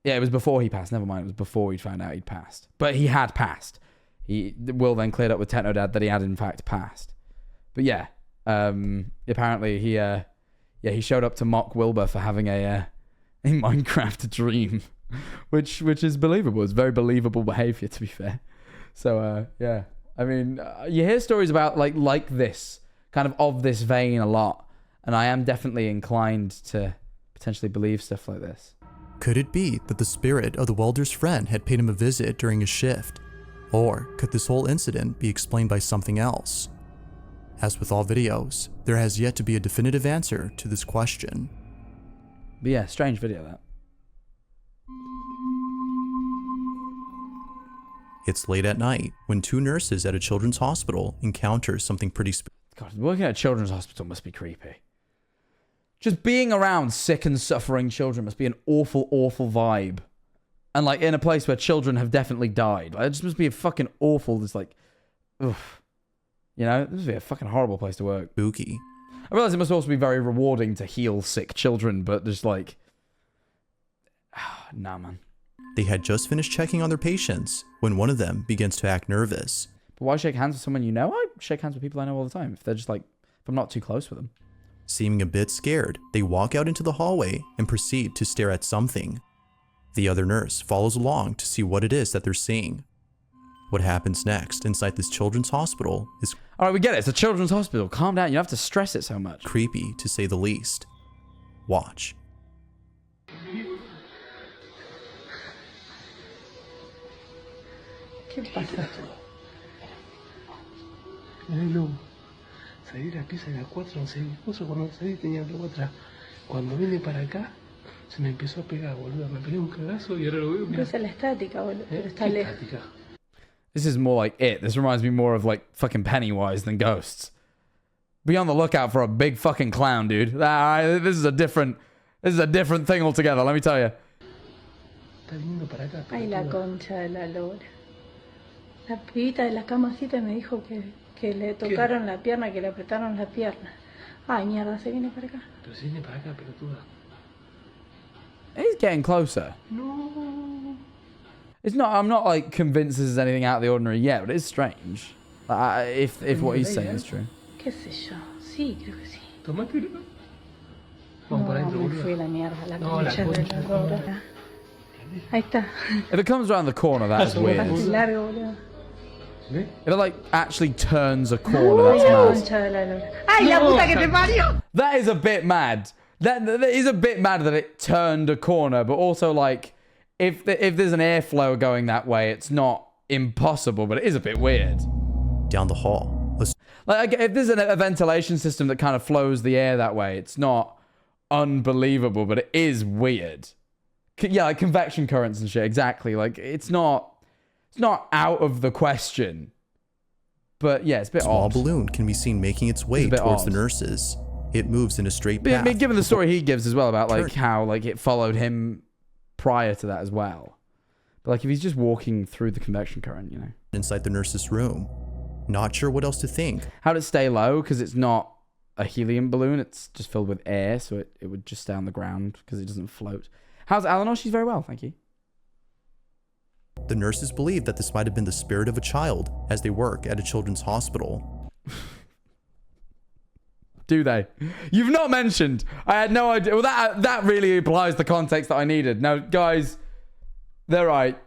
Yeah, it was before he passed. Never mind. It was before he'd found out he'd passed. But he had passed. Will then cleared up with Technodad that he had, in fact, passed. But, yeah. Apparently, he showed up to mock Wilbur for having a Minecraft dream. Which is believable. It's very believable behavior, to be fair. So, yeah. I mean, you hear stories about, like this. Kind of this vein a lot. And I am definitely inclined to potentially believe stuff like this. Could it be that the spirit of the welder's friend had paid him a visit during his shift? Or could this whole incident be explained by something else? As with all videos, there has yet to be a definitive answer to this question. But yeah, strange video, that. It's late at night when two nurses at a children's hospital encounter something pretty God, working at a children's hospital must be creepy. Just being around sick and suffering children must be an awful, awful vibe. And, like, in a place where children have definitely died. Like, it just must be a fucking awful, just like, oof. You know, this must be a fucking horrible place to work. spooky. I realize it must also be very rewarding to heal sick children, but just like, nah, man. They had just finished checking on their patients when one of them begins to act nervous. But why shake hands with someone you know? I shake hands with people I know all the time. If they're just like, if I'm not too close with them. Seeming a bit scared, they walk out into the hallway and proceed to stare at something. The other nurse follows along to see what it is that they're seeing. What happens next inside this children's hospital is all right, we get it. It's a children's hospital. Calm down. You don't have to stress it so much. creepy to say the least. Watch. ¿Qué pasa? Bueno, salí de la pieza de las 4, no sé, mi esposo cuando salí tenía algo atrás. Cuando vine para acá, se me empezó a pegar, boludo. Me pegué un cagazo y ahora lo veo. Pero esa es la estática, boludo. Pero está lejos. Estática. This is more like It. This reminds me more of like fucking Pennywise than Ghosts. Be on the lookout for a big fucking clown, dude. This is a different thing altogether, let me tell you. Está viniendo para acá. Ay, la concha de la lora. La pibita de la camacita me dijo que le tocaron la pierna, que le apretaron la pierna. Ay, mierda, se viene para acá. Pero se viene para acá, pelotuda. He's getting closer. No. It's not. I'm not like convinced this is anything out of the ordinary yet, but it's strange. If what he's saying is true. ¿Qué sé yo? Sí, creo que sí. Tómatelo. Vamos para adentro, me fui boludo. la mierda, la No, la concha de concha la de lora. Ahí está. If it comes around the corner, that's weird. Bastante largo, boludo. ¿Ves? If it like actually turns a corner, Ay, that's la mad. concha de la lora. Ay, la puta que te parió. That is a bit mad. That is a bit mad that it turned a corner, but also like if there's an airflow going that way, it's not impossible, but it is a bit weird. Down the hall, Like if there's a ventilation system that kind of flows the air that way, it's not unbelievable, but it is weird. Yeah, like convection currents and shit. Exactly. Like it's not out of the question. But yeah, it's a bit small odd. balloon can be seen making its way It's a bit towards the odd. nurses. It moves in a straight But, I path. mean, given the story he gives as well about like Turn. how like it followed him prior to that as well. But like if he's just walking through the convection current, you know. inside the nurse's room. Not sure what else to think. How'd it stay low? Because it's not a helium balloon. It's just filled with air, so it would just stay on the ground because it doesn't float. How's Eleanor? She's very well, thank you. The nurses believe that this might have been the spirit of a child as they work at a children's hospital. Do they? You've not mentioned. I had no idea. Well, that really applies the context that I needed. Now, guys, they're right.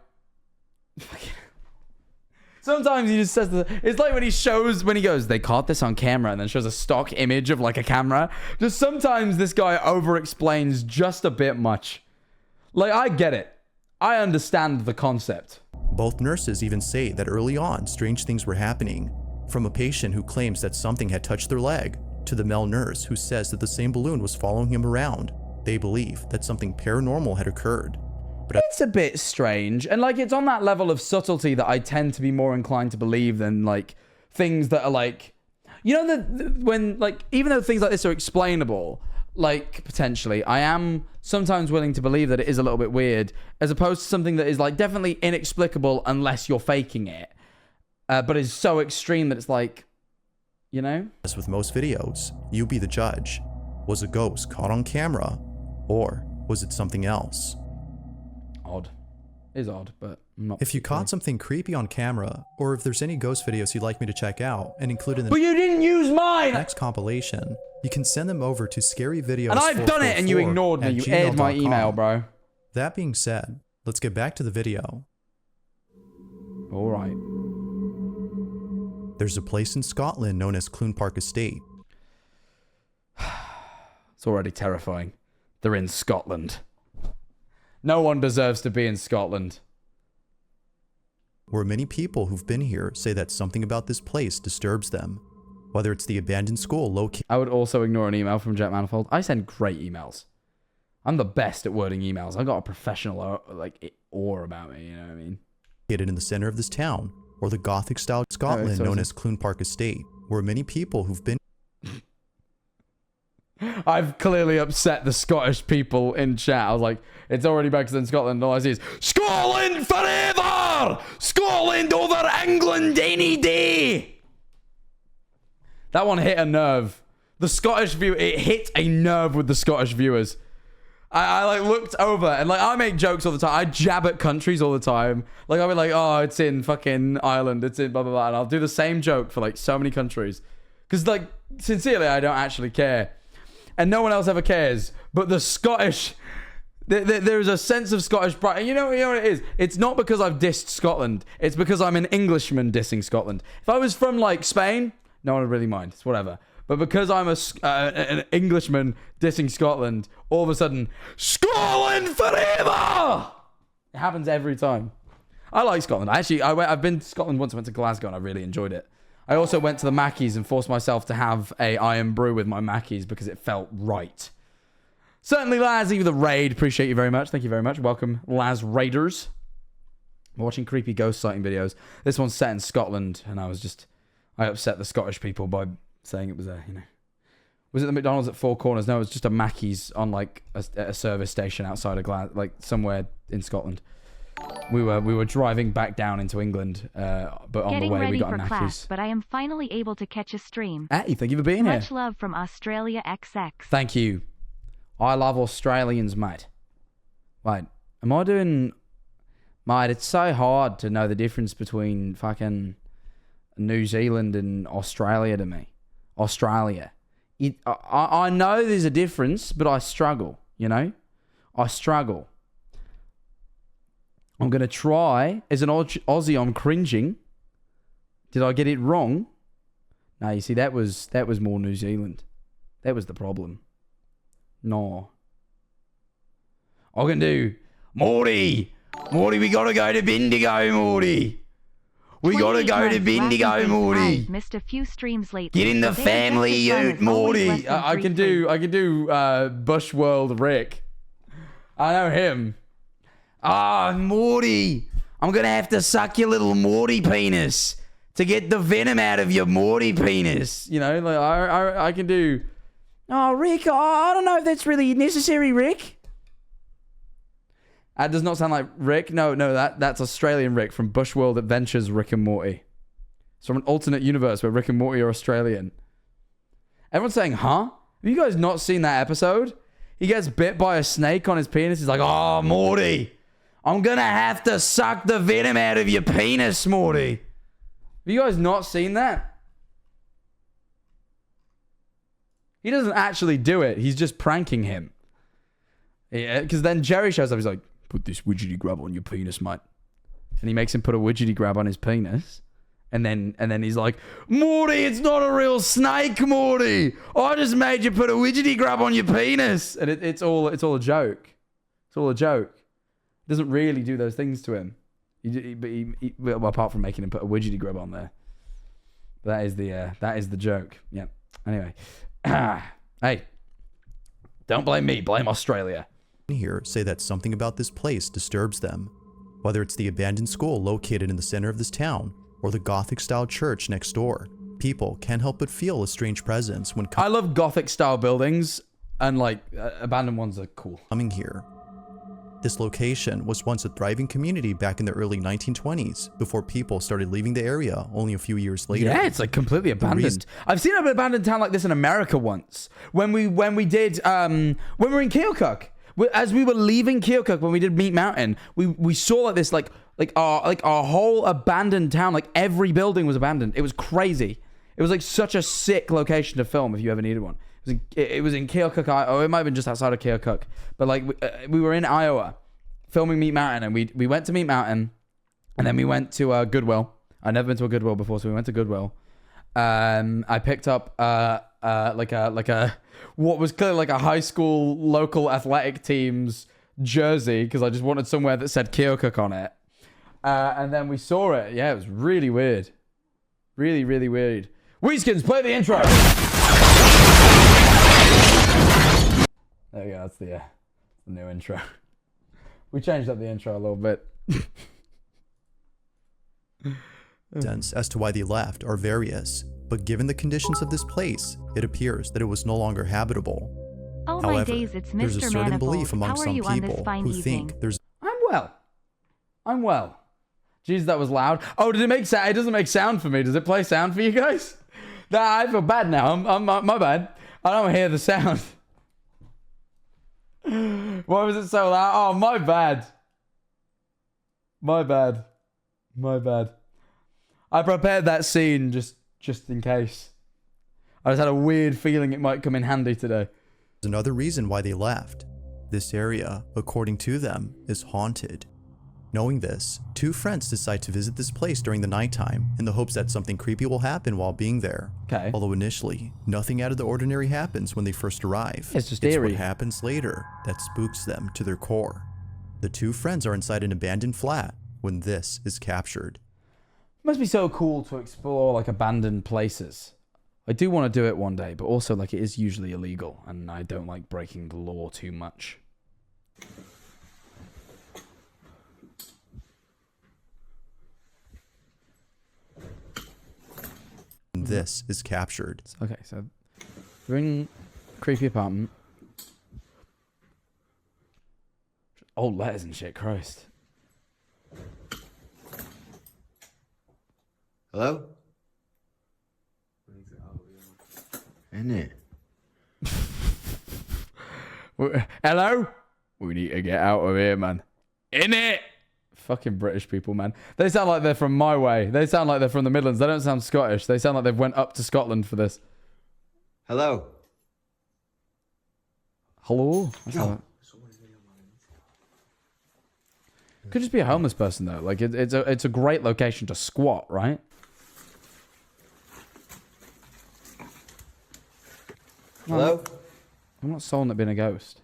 Sometimes he just says it's like when he goes, they caught this on camera and then shows a stock image of like a camera. Just sometimes this guy over-explains just a bit much. Like, I get it. I understand the concept. Both nurses even say that early on, strange things were happening. From a patient who claims that something had touched their leg, to the male nurse who says that the same balloon was following him around. They believe that something paranormal had occurred. But it's a bit strange. And like, it's on that level of subtlety that I tend to be more inclined to believe than like things that are like, you know, when like, even though things like this are explainable, like potentially, I am sometimes willing to believe that it is a little bit weird, as opposed to something that is like definitely inexplicable unless you're faking it, but is so extreme that it's like, you know? As with most videos, you be the judge. Was a ghost caught on camera, or was it something else? Odd. It is odd, but I'm not. If you caught something creepy on camera, or if there's any ghost videos you'd like me to check out and include in the But you didn't use mine! next compilation, you can send them over to scaryvideos. And I've done it and you ignored me. You aired my email, bro. That being said, let's get back to the video. All right. There's a place in Scotland known as Clune Park Estate. It's already terrifying. They're in Scotland. No one deserves to be in Scotland. Where many people who've been here say that something about this place disturbs them. Whether it's the abandoned school located... I would also ignore an email from Jack Manifold. I send great emails. I'm the best at wording emails. I got a professional like awe about me, you know what I mean? In the center of this town, or the Gothic-style Scotland known as Clune Park Estate, where many people who've been... I've clearly upset the Scottish people in chat. I was like, it's already better than Scotland. All I see is, Scotland forever! Scotland over England any day! That one hit a nerve. The Scottish view, it hit a nerve with the Scottish viewers. I like looked over and like I make jokes all the time. I jab at countries all the time. Like I'll be like, oh, it's in fucking Ireland. It's in blah, blah, blah. And I'll do the same joke for like so many countries. Because like, sincerely, I don't actually care. And no one else ever cares. But the Scottish, there's a sense of Scottish pride. And you know what it is? It's not because I've dissed Scotland. It's because I'm an Englishman dissing Scotland. If I was from like Spain, no one would really mind. It's whatever. But because I'm an Englishman dissing Scotland, all of a sudden, Scotland forever! It happens every time. I like Scotland. Actually, I've been to Scotland once. I went to Glasgow and I really enjoyed it. I also went to the Mackies and forced myself to have a iron brew with my Mackies because it felt right. Certainly, Laz, you the raid. Appreciate you very much. Thank you very much. Welcome, Laz Raiders. I'm watching creepy ghost sighting videos. This one's set in Scotland, and I upset the Scottish people by saying it was was it the McDonald's at Four Corners? No, it was just a Mackey's on like a service station outside of like somewhere in Scotland. We were driving back down into England, but on the way we got a Mackey's. Class, but I am finally able to catch a stream. Hey, thank you for being here. Much love from Australia XX. Thank you. I love Australians, mate. Wait, am I doing... Mate, it's so hard to know the difference between fucking New Zealand and Australia to me. Australia. I know there's a difference, but I struggle, you know? I struggle. I'm going to try. As an Aussie, I'm cringing. Did I get it wrong? No, you see, that was more New Zealand. That was the problem. No. I can do... Morty! Morty, we got to go to Bendigo, Morty! We gotta go to Bendigo, Morty. Missed a few streams lately. Get in the family, ute, Morty. I can do Bushworld Rick. I know him. Morty. I'm gonna have to suck your little Morty penis to get the venom out of your Morty penis. You know, like I can do. Oh, Rick. I don't know if that's really necessary, Rick. That does not sound like Rick. No, that's Australian Rick from Bushworld Adventures Rick and Morty. It's from an alternate universe where Rick and Morty are Australian. Everyone's saying, huh? Have you guys not seen that episode? He gets bit by a snake on his penis. He's like, oh, Morty, I'm going to have to suck the venom out of your penis, Morty. Have you guys not seen that? He doesn't actually do it. He's just pranking him. Yeah, because then Jerry shows up. He's like, put this widgety grab on your penis, mate. And he makes him put a widgety grab on his penis. And then he's like, Morty, it's not a real snake, Morty. I just made you put a widgety grab on your penis. And it's all a joke. It's all a joke. He doesn't really do those things to him. Well, apart from making him put a widgety grab on there. But that is the joke. Yeah. Anyway. Hey. Don't blame me, blame Australia. Here say that something about this place disturbs them. Whether it's the abandoned school located in the center of this town or the Gothic-style church next door, people can't help but feel a strange presence when I love Gothic-style buildings, and like abandoned ones are cool. Coming here. This location was once a thriving community back in the early 1920s before people started leaving the area only a few years later. Yeah, it's like completely abandoned. I've seen an abandoned town like this in America once. When we were in Keokuk. As we were leaving Keokuk when we did Meat Mountain, we saw like this like our whole abandoned town, like every building was abandoned. It was crazy. It was like such a sick location to film if you ever needed one. It was in Keokuk, or it might have been just outside of Keokuk. But like we were in Iowa filming Meat Mountain, and we went to Meat Mountain, and then we went to Goodwill. I'd never been to a Goodwill before, so we went to Goodwill. I picked up what was clearly like a high school local athletic team's jersey because I just wanted somewhere that said Keokuk on it. And then we saw it. Yeah, it was really weird. Really, really weird. Weeskins, play the intro. There we go. That's the new intro. We changed up the intro a little bit. Sense as to why they left are various, but given the conditions of this place, it appears that it was no longer habitable. Oh However, my days, it's there's a Mr. certain Manifold. belief among How are some you on this people fine who evening? think there's I'm well. Jeez, that was loud. Oh, did it make sound? It doesn't make sound for me. Does it play sound for you guys? Nah, I feel bad now. My bad. I don't hear the sound. Why was it so loud? Oh, my bad. My bad. My bad. I prepared that scene just in case. I just had a weird feeling it might come in handy today. another reason why they left. This area, according to them, is haunted. Knowing this, two friends decide to visit this place during the nighttime in the hopes that something creepy will happen while being there. Okay. Although initially, nothing out of the ordinary happens when they first arrive. It's just It's eerie. what happens later that spooks them to their core. The two friends are inside an abandoned flat when this is captured. It must be so cool to explore like abandoned places. I do want to do it one day, but also like it is usually illegal and I don't like breaking the law too much. This is captured. Okay, so we're in a creepy apartment. Old letters and shit, Christ. Hello? Isn't it? Hello? We need to get out of here, man. In it! Fucking British people, man. They sound like they're from my way. They sound like they're from the Midlands. They don't sound Scottish. They sound like they've went up to Scotland for this. Hello? Hello? Could just be a homeless person, though. Like, it's a great location to squat, right? Hello? I'm not someone that been a ghost.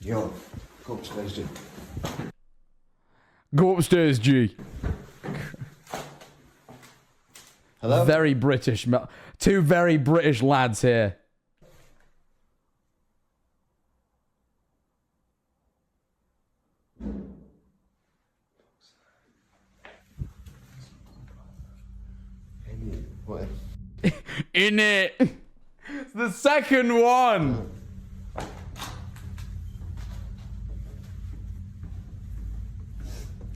Yo, go upstairs, G. Go upstairs, G. Hello? Very British. Two very British lads here. What? In it. It's the second one.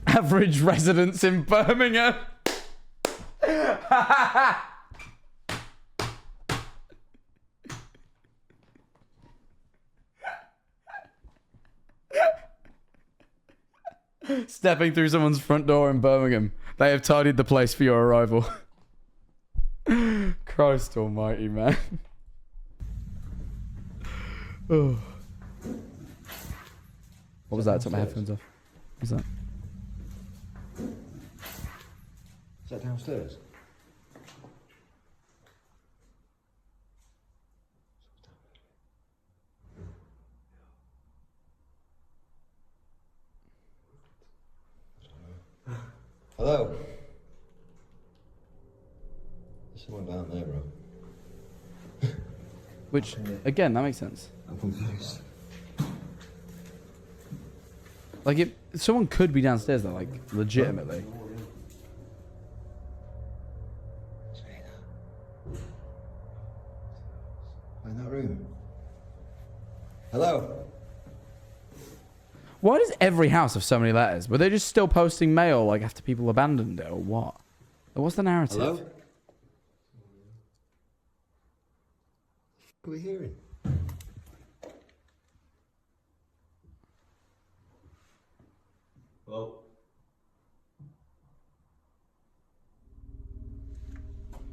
Average residence in Birmingham. Stepping through someone's front door in Birmingham. They have tidied the place for your arrival. Christ almighty, man. Oh. What was that? I took my headphones off. What was that? Is that downstairs? Hello? There's someone down there, bro. Which, again, that makes sense. I'm confused. Like, if someone could be downstairs, though, like, legitimately. In that room. Hello? Why does every house have so many letters? Were they just still posting mail, like, after people abandoned it, or what? What's the narrative? Hello? What are we hearing? Hello?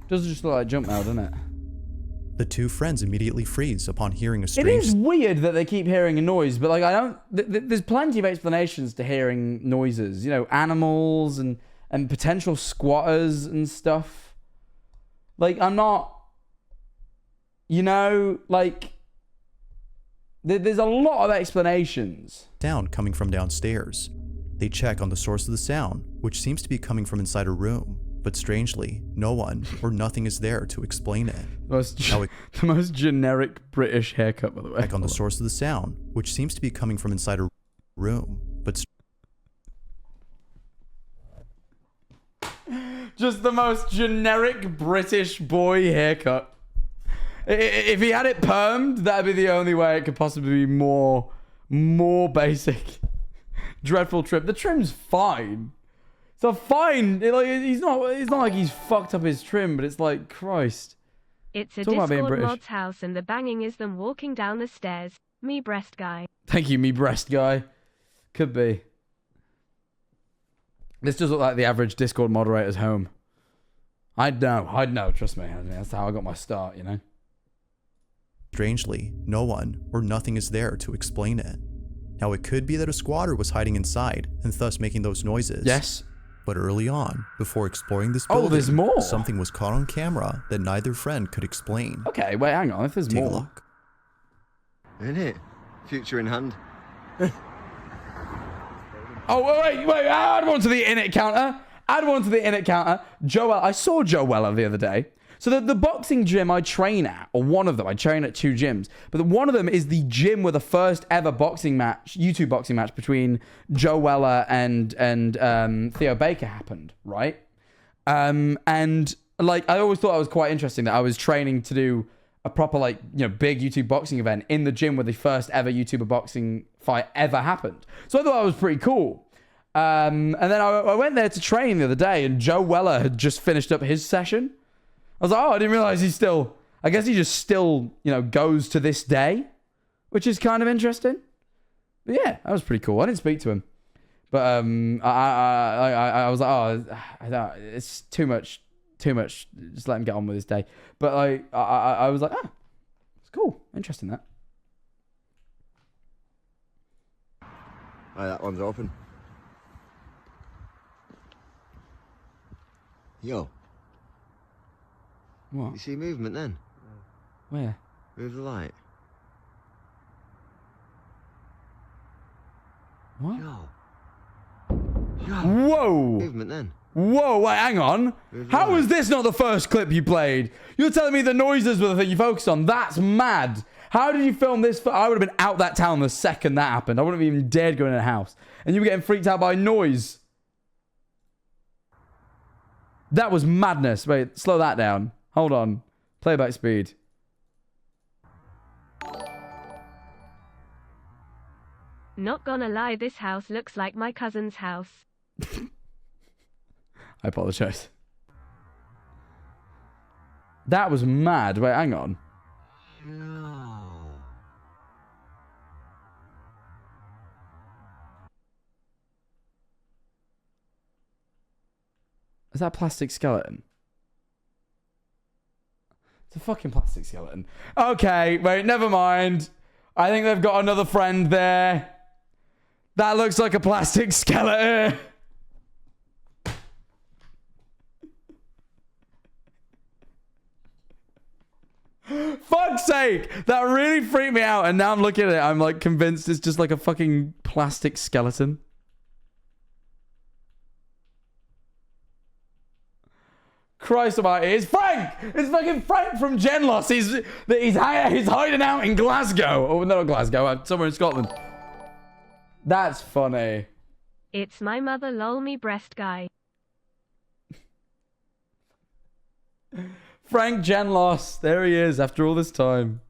Doesn't just look like jump now, doesn't it? The two friends immediately freeze upon hearing a It strange... is weird that they keep hearing a noise, but, like, I don't... there's plenty of explanations to hearing noises. You know, animals and potential squatters and stuff. Like, I'm not... You know, like... There's a lot of explanations. Sound coming from downstairs. They check on the source of the sound, which seems to be coming from inside a room, but strangely, no one or nothing is there to explain it. The most generic British haircut, by the way. Check on the source of the sound, which seems to be coming from inside a room, but just the most generic British boy haircut. If he had it permed, that'd be the only way it could possibly be more basic. Dreadful trim. The trim's fine. It's a fine. It's not like he's fucked up his trim, but it's like, Christ. It's a Discord mod's house, and the banging is them walking down the stairs. Me breast guy. Thank you, me breast guy. Could be. This does look like the average Discord moderator's home. I'd know. Trust me. That's how I got my start, you know. Strangely, no one or nothing is there to explain it. Now, it could be that a squatter was hiding inside and thus making those noises. Yes. But early on, before exploring this building, there's more. Something was caught on camera that neither friend could explain. Okay, wait, hang on. If there's more. Take a look. Isn't it? Future in hand. Oh, wait. Add one to the init counter. Joel. I saw Joella the other day. So the boxing gym I train at, or one of them, I train at 2 gyms, but one of them is the gym where the first ever YouTube boxing match between Joella and Theo Baker happened, right? And like, I always thought it was quite interesting that I was training to do a proper, like, you know, big YouTube boxing event in the gym where the first ever YouTuber boxing fight ever happened. So I thought that was pretty cool. And then I went there to train the other day, and Joe Weller had just finished up his session. I was like, I didn't realize I guess he just still, you know, goes to this day, which is kind of interesting. But yeah, that was pretty cool. I didn't speak to him, but I was like, it's too much. Just let him get on with his day. But I was like, it's cool, interesting that. Right, that one's open. Yo. What? You see movement then? Where? Move the light. What? Yo. Whoa! Movement then. Whoa, wait, hang on. How is this not the first clip you played? You're telling me the noises were the thing you focused on? That's mad. How did you film this? I would have been out that town the second that happened. I wouldn't have even dared go in a house. And you were getting freaked out by noise. That was madness. Wait, slow that down. Hold on. Playback speed. Not gonna lie, this house looks like my cousin's house. I apologize. That was mad. Wait, hang on. No. Is that a plastic skeleton? It's a fucking plastic skeleton. Okay, wait, never mind. I think they've got another friend there. That looks like a plastic skeleton. Fuck's sake! That really freaked me out, and now I'm looking at it, I'm like convinced it's just like a fucking plastic skeleton. Christ almighty. It's Frank! It's fucking Frank from Genlos. He's hiding out in Glasgow. Oh, not Glasgow. Somewhere in Scotland. That's funny. It's my mother lol me breast guy. Frank Genlos. There he is after all this time.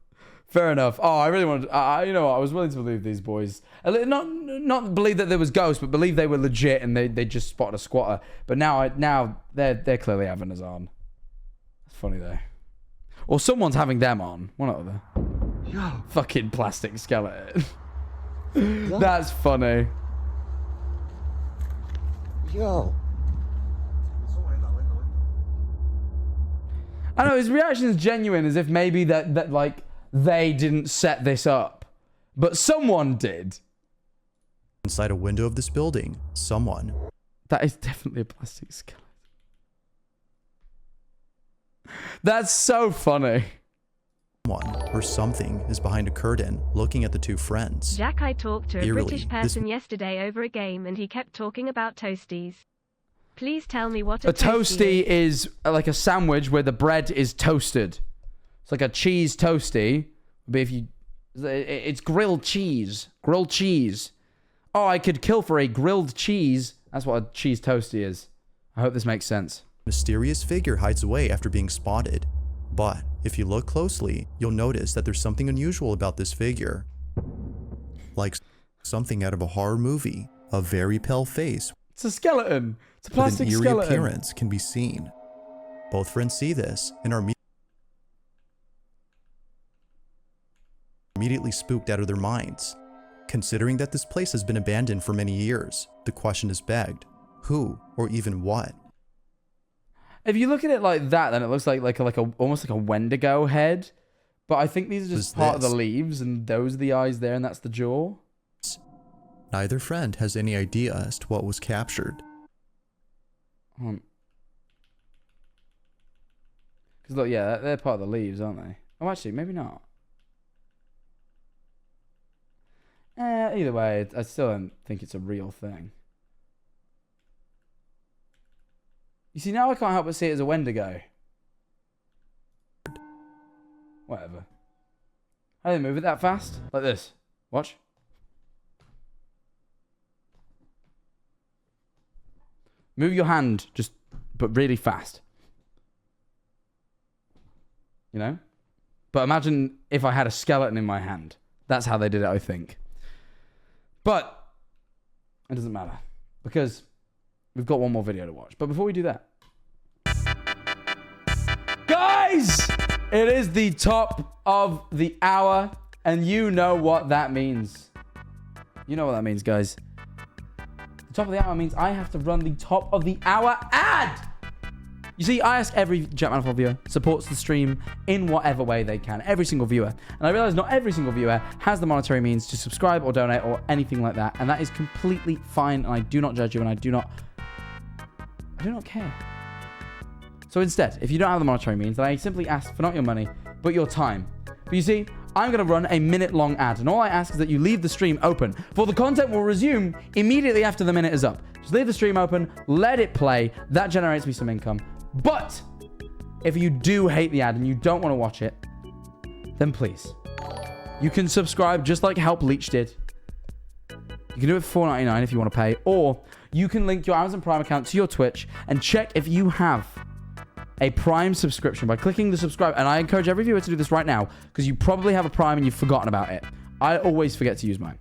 Fair enough. Oh, I really wanted... you know what? I was willing to believe these boys. Not believe that there was ghosts, but believe they were legit and they just spotted a squatter. But now they're clearly having us on. That's funny, though. Or someone's having them on. One or other. Yo. Fucking plastic skeleton. That's funny. Yo. I know, his reaction is genuine, as if maybe that like... they didn't set this up, but someone did. Inside a window of this building, someone. That is definitely a plastic skeleton. That's so funny. Someone or something is behind a curtain looking at the two friends. Jack, I talked to a Eerily, British person yesterday over a game and he kept talking about toasties. Please tell me what a toasty is like a sandwich where the bread is toasted. It's like a cheese toasty, but it's grilled cheese. Grilled cheese. Oh, I could kill for a grilled cheese. That's what a cheese toasty is. I hope this makes sense. Mysterious figure hides away after being spotted. But if you look closely, you'll notice that there's something unusual about this figure. Like something out of a horror movie. A very pale face. It's a skeleton. It's a plastic with an eerie skeleton. appearance can be seen. Both friends see this and are immediately spooked out of their minds. Considering that this place has been abandoned for many years, the question is begged, who or even what? If you look at it like that, then it looks like almost like a Wendigo head. But I think these are just part of the leaves, and those are the eyes there, and that's the jaw. Neither friend has any idea as to what was captured. Because look, yeah, they're part of the leaves, aren't they? Oh, actually, maybe not. Either way, I still don't think it's a real thing. You see, now I can't help but see it as a Wendigo. Whatever. How do they move it that fast? Like this. Watch. Move your hand, but really fast. You know? But imagine if I had a skeleton in my hand. That's how they did it, I think. But it doesn't matter, because we've got one more video to watch. But before we do that, guys, it is the top of the hour, and you know what that means. You know what that means, guys. The top of the hour means I have to run the top of the hour ad. You see, I ask every Jack Manifold viewer supports the stream in whatever way they can. Every single viewer. And I realize not every single viewer has the monetary means to subscribe or donate or anything like that. And that is completely fine. And I do not judge you, and I do not care. So instead, if you don't have the monetary means, then I simply ask for not your money, but your time. But you see, I'm going to run a minute-long ad. And all I ask is that you leave the stream open, for the content will resume immediately after the minute is up. Just leave the stream open, let it play. That generates me some income. But if you do hate the ad and you don't want to watch it, then please, you can subscribe just like Help Leech did. You can do it for $4.99 if you want to pay, or you can link your Amazon Prime account to your Twitch and check if you have a Prime subscription by clicking the subscribe. And I encourage every viewer to do this right now, because you probably have a Prime and you've forgotten about it. I always forget to use mine.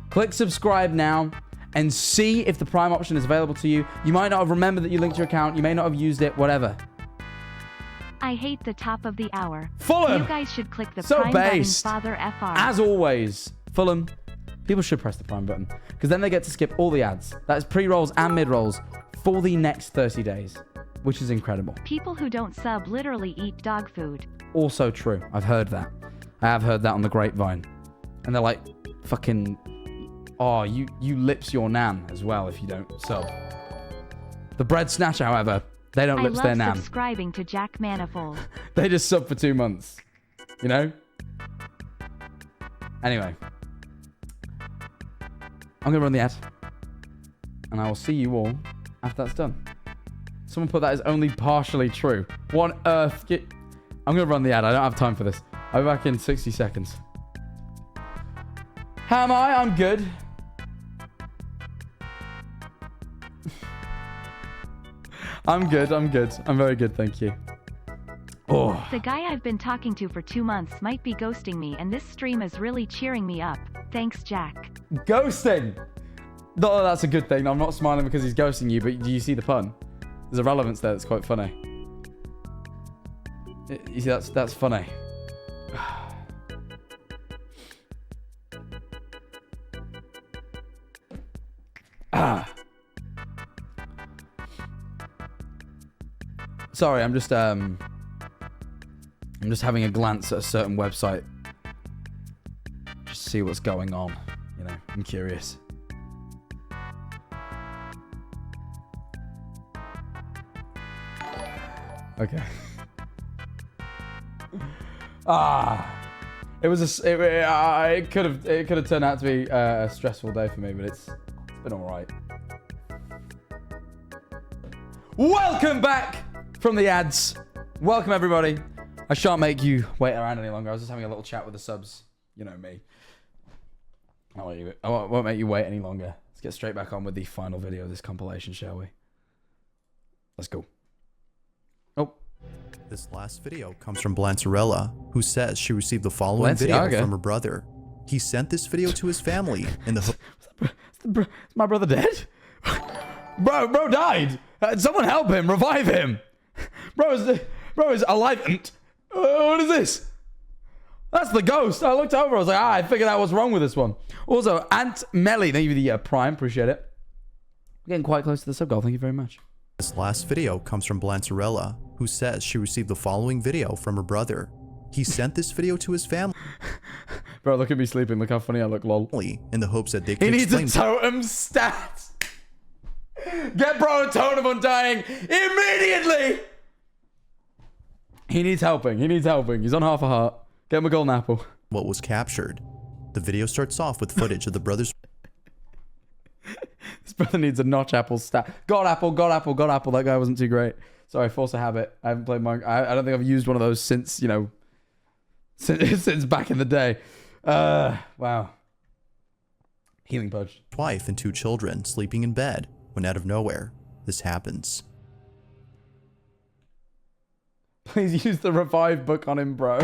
Click subscribe now and see if the Prime option is available to you. You might not have remembered that you linked your account. You may not have used it, whatever. I hate the top of the hour. Fulham! You guys should click the So Prime based. button, Father FR. As always, Fulham, people should press the Prime button, because then they get to skip all the ads. That is pre-rolls and mid-rolls for the next 30 days, which is incredible. People who don't sub literally eat dog food. Also true. I've heard that. I have heard that on the grapevine. And they're like, fucking... Oh, you lips your nan as well if you don't sub. The bread snatcher, however, they don't lips their nan. I love subscribing to Jack Manifold. They just sub for 2 months. You know? Anyway. I'm going to run the ad. And I will see you all after that's done. Someone put that as only partially true. What on earth? I'm going to run the ad. I don't have time for this. I'll be back in 60 seconds. How am I? I'm good. I'm good. I'm good. I'm very good. Thank you. Oh. The guy I've been talking to for 2 months might be ghosting me, and this stream is really cheering me up. Thanks, Jack. Ghosting? No, that's a good thing. I'm not smiling because he's ghosting you, but do you see the pun? There's a relevance there that's quite funny. You see, that's funny. Sorry, I'm just having a glance at a certain website. Just see what's going on. You know, I'm curious. Okay. It could have turned out to be a stressful day for me, but it's been all right. Welcome back from the ads. Welcome everybody. I shan't make you wait around any longer. I was just having a little chat with the subs. You know me. I won't make you wait any longer. Let's get straight back on with the final video of this compilation, shall we? Let's go. Oh. This last video comes from Blancerella, who says she received the following video from her brother. He sent this video to his family in the Is my brother dead? Bro died. Someone help him. Revive him. Bro is alive. What is this? That's the ghost. I looked over. I was like, I figured out what's wrong with this one. Also, Aunt Melly, thank you for the Prime. Appreciate it. We're getting quite close to the sub goal. Thank you very much. This last video comes from Blancerella, who says she received the following video from her brother. He sent this video to his family. Bro, look at me sleeping. Look how funny I look, lol. In the hopes that they can explain. He needs a totem stat. Get bro a totem on dying immediately. He needs helping. He needs helping. He's on half a heart. Get him a golden apple. What was captured? The video starts off with footage of the brothers. This brother needs a notch apple stat. God apple, God apple, God apple. That guy wasn't too great. Sorry, force a habit. I haven't played mine. I don't think I've used one of those since, you know, since back in the day. Wow. Healing pudge. Wife and 2 children sleeping in bed when out of nowhere this happens. Please use the revive book on him, bro.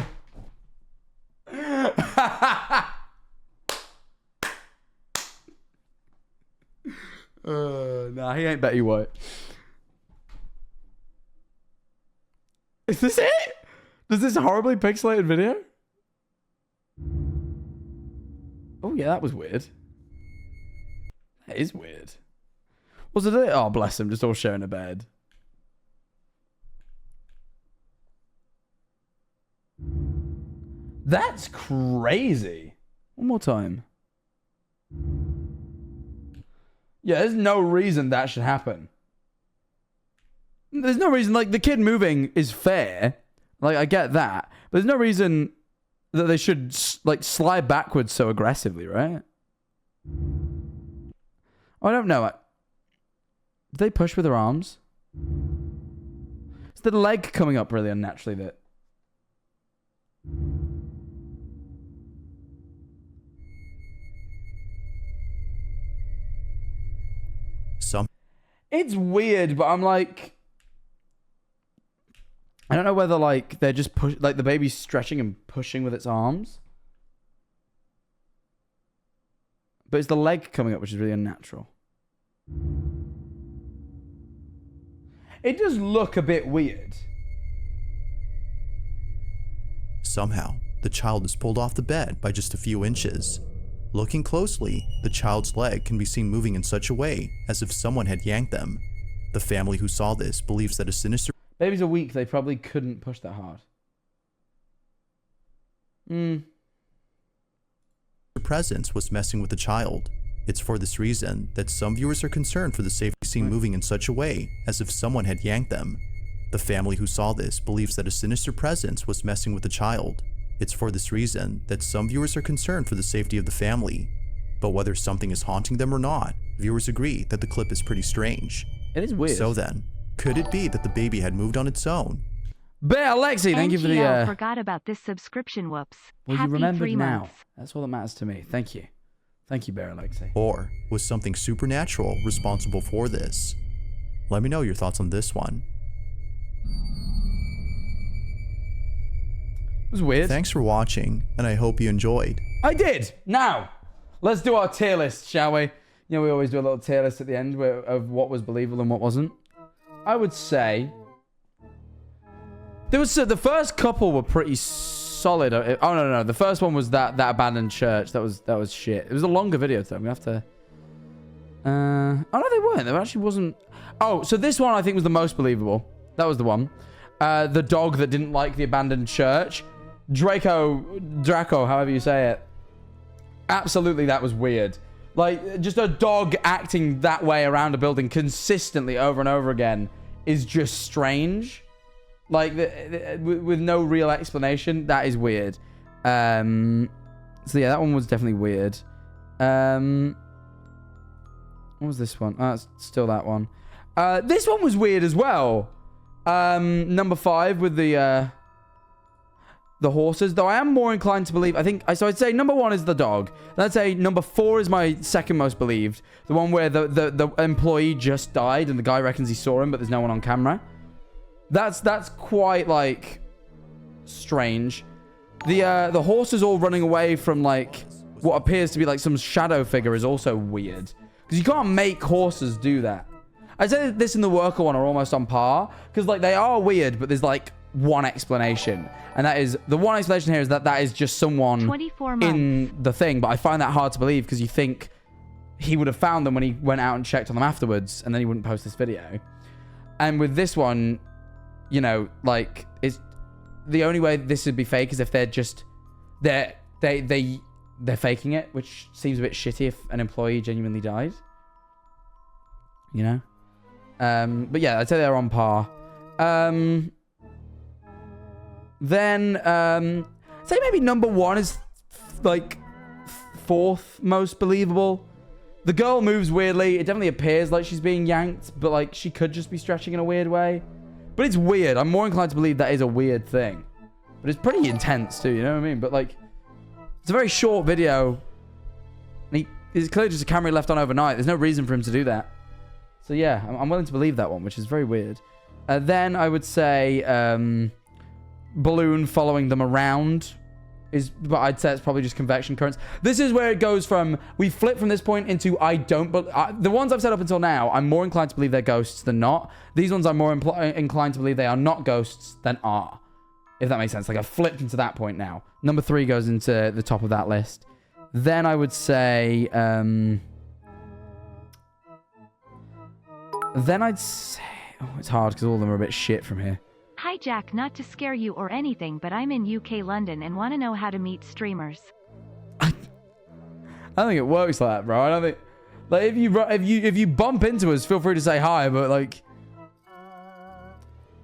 Nah, he ain't Betty White. Is this it? Does this horribly pixelated video? Oh yeah, that was weird. That is weird. Was it? Oh, bless him, just all sharing a bed. That's crazy. One more time. Yeah, there's no reason that should happen. There's no reason, like, the kid moving is fair. Like, I get that. But there's no reason that they should, like, slide backwards so aggressively, right? I don't know. Did they push with their arms? Is the leg coming up really unnaturally that... It's weird, but I'm like... I don't know whether, like, they're just push, like, the baby's stretching and pushing with its arms. But it's the leg coming up, which is really unnatural. It does look a bit weird. Somehow, the child is pulled off the bed by just a few inches. Looking closely, the child's leg can be seen moving in such a way as if someone had yanked them. The family who saw this believes that a sinister... Babies are weak. They probably couldn't push that hard. presence was messing with the child. It's for this reason that some viewers are concerned for the safety seen moving in such a way as if someone had yanked them. The family who saw this believes that a sinister presence was messing with the child. It's for this reason that some viewers are concerned for the safety of the family. But whether something is haunting them or not, viewers agree that the clip is pretty strange. It is weird. So then, Could it be that the baby had moved on its own? Bear Alexi, thank you for the... forgot about this subscription, whoops. Well, Happy you remembered 3 now. months. That's all that matters to me. Thank you. Thank you, Bear Alexi. Or was something supernatural responsible for this? Let me know your thoughts on this one. It was weird. Thanks for watching, and I hope you enjoyed. I did. Now, let's do our tier list, shall we? You know, we always do a little tier list at the end of what was believable and what wasn't. I would say there was the first couple were pretty solid. Oh no, the first one was that abandoned church. That was shit. It was a longer video, so I'm gonna have to. Oh no, they weren't. There actually wasn't. Oh, so this one I think was the most believable. That was the one. The dog that didn't like the abandoned church. Draco, however you say it. Absolutely, that was weird. Like, just a dog acting that way around a building consistently over and over again is just strange. Like, with no real explanation, that is weird. So yeah, that one was definitely weird. What was this one? Oh, it's still that one. This one was weird as well. Number 5 with the horses, though I am more inclined to believe, so I'd say number 1 is the dog. Then I'd say number 4 is my second most believed. The one where the employee just died and the guy reckons he saw him, but there's no one on camera. That's quite, like, strange. The horses all running away from, like, what appears to be, like, some shadow figure is also weird. Because you can't make horses do that. I'd say that this and the worker one are almost on par. Because, like, they are weird, but there's, like, one explanation. And that is, the one explanation here is that is just someone 24 months. in the thing. But I find that hard to believe because you think he would have found them when he went out and checked on them afterwards. And then he wouldn't post this video. And with this one, you know, like, it's the only way this would be fake is if they're just, they're faking it, which seems a bit shitty if an employee genuinely died. You know? But yeah, I'd say they're on par. Then, say maybe number 1 is, like, 4th most believable. The girl moves weirdly. It definitely appears like she's being yanked, but, like, she could just be stretching in a weird way. But it's weird. I'm more inclined to believe that is a weird thing. But it's pretty intense, too, you know what I mean? But, like, it's a very short video. And it's clearly just a camera left on overnight. There's no reason for him to do that. So, yeah, I'm willing to believe that one, which is very weird. Then I would say balloon following them around but I'd say it's probably just convection currents. This is where it goes from, we flip from this point into the ones I've said up until now, I'm more inclined to believe they're ghosts than not. These ones I'm more inclined to believe they are not ghosts than are. If that makes sense. Like, I've flipped into that point now. Number 3 goes into the top of that list. Then I would say... Then I'd say... Oh, it's hard because all of them are a bit shit from here. Hi Jack, not to scare you or anything, but I'm in UK London and want to know how to meet streamers. I don't think it works like that, bro. I don't think... Like, if you bump into us, feel free to say hi, but, like...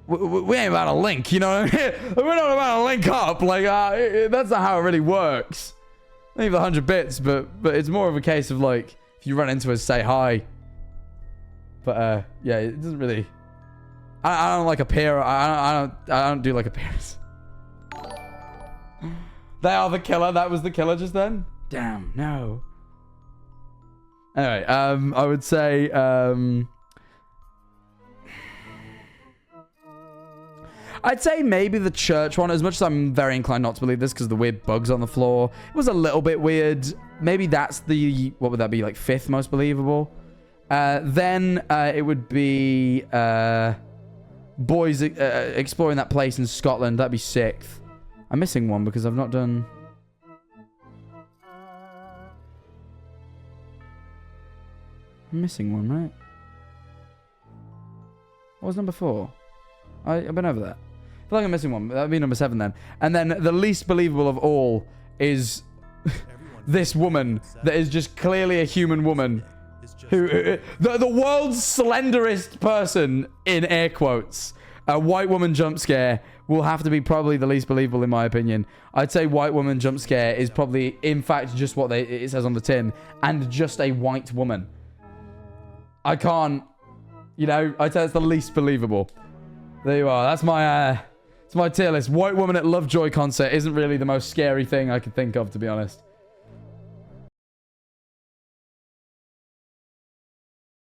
We ain't about to link, you know what I mean? We're not about to link up. Like, that's not how it really works. Leave the 100 bits, but it's more of a case of, like, if you run into us, say hi. But, yeah, it doesn't really... I don't like appear. I don't do like appearance. They are the killer. That was the killer just then. Damn, no. Anyway, I would say, I'd say maybe the church one, as much as I'm very inclined not to believe this because of the weird bugs on the floor. It was a little bit weird. Maybe that's the, what would that be, like 5th most believable? Then it would be boys exploring that place in Scotland. That'd be 6th. I'm missing one because I've not done... I'm missing one, right? What was number 4? I've been over that. I feel like I'm missing one. That'd be number 7 then. And then the least believable of all is this woman that is just clearly a human woman. Who the world's slenderest person, in air quotes. A white woman jump scare will have to be probably the least believable in my opinion. I'd say white woman jump scare is probably, in fact, just what it says on the tin. And just a white woman. I can't... You know, I'd say it's the least believable. There you are. That's my, it's my tier list. White woman at Lovejoy concert isn't really the most scary thing I could think of, to be honest.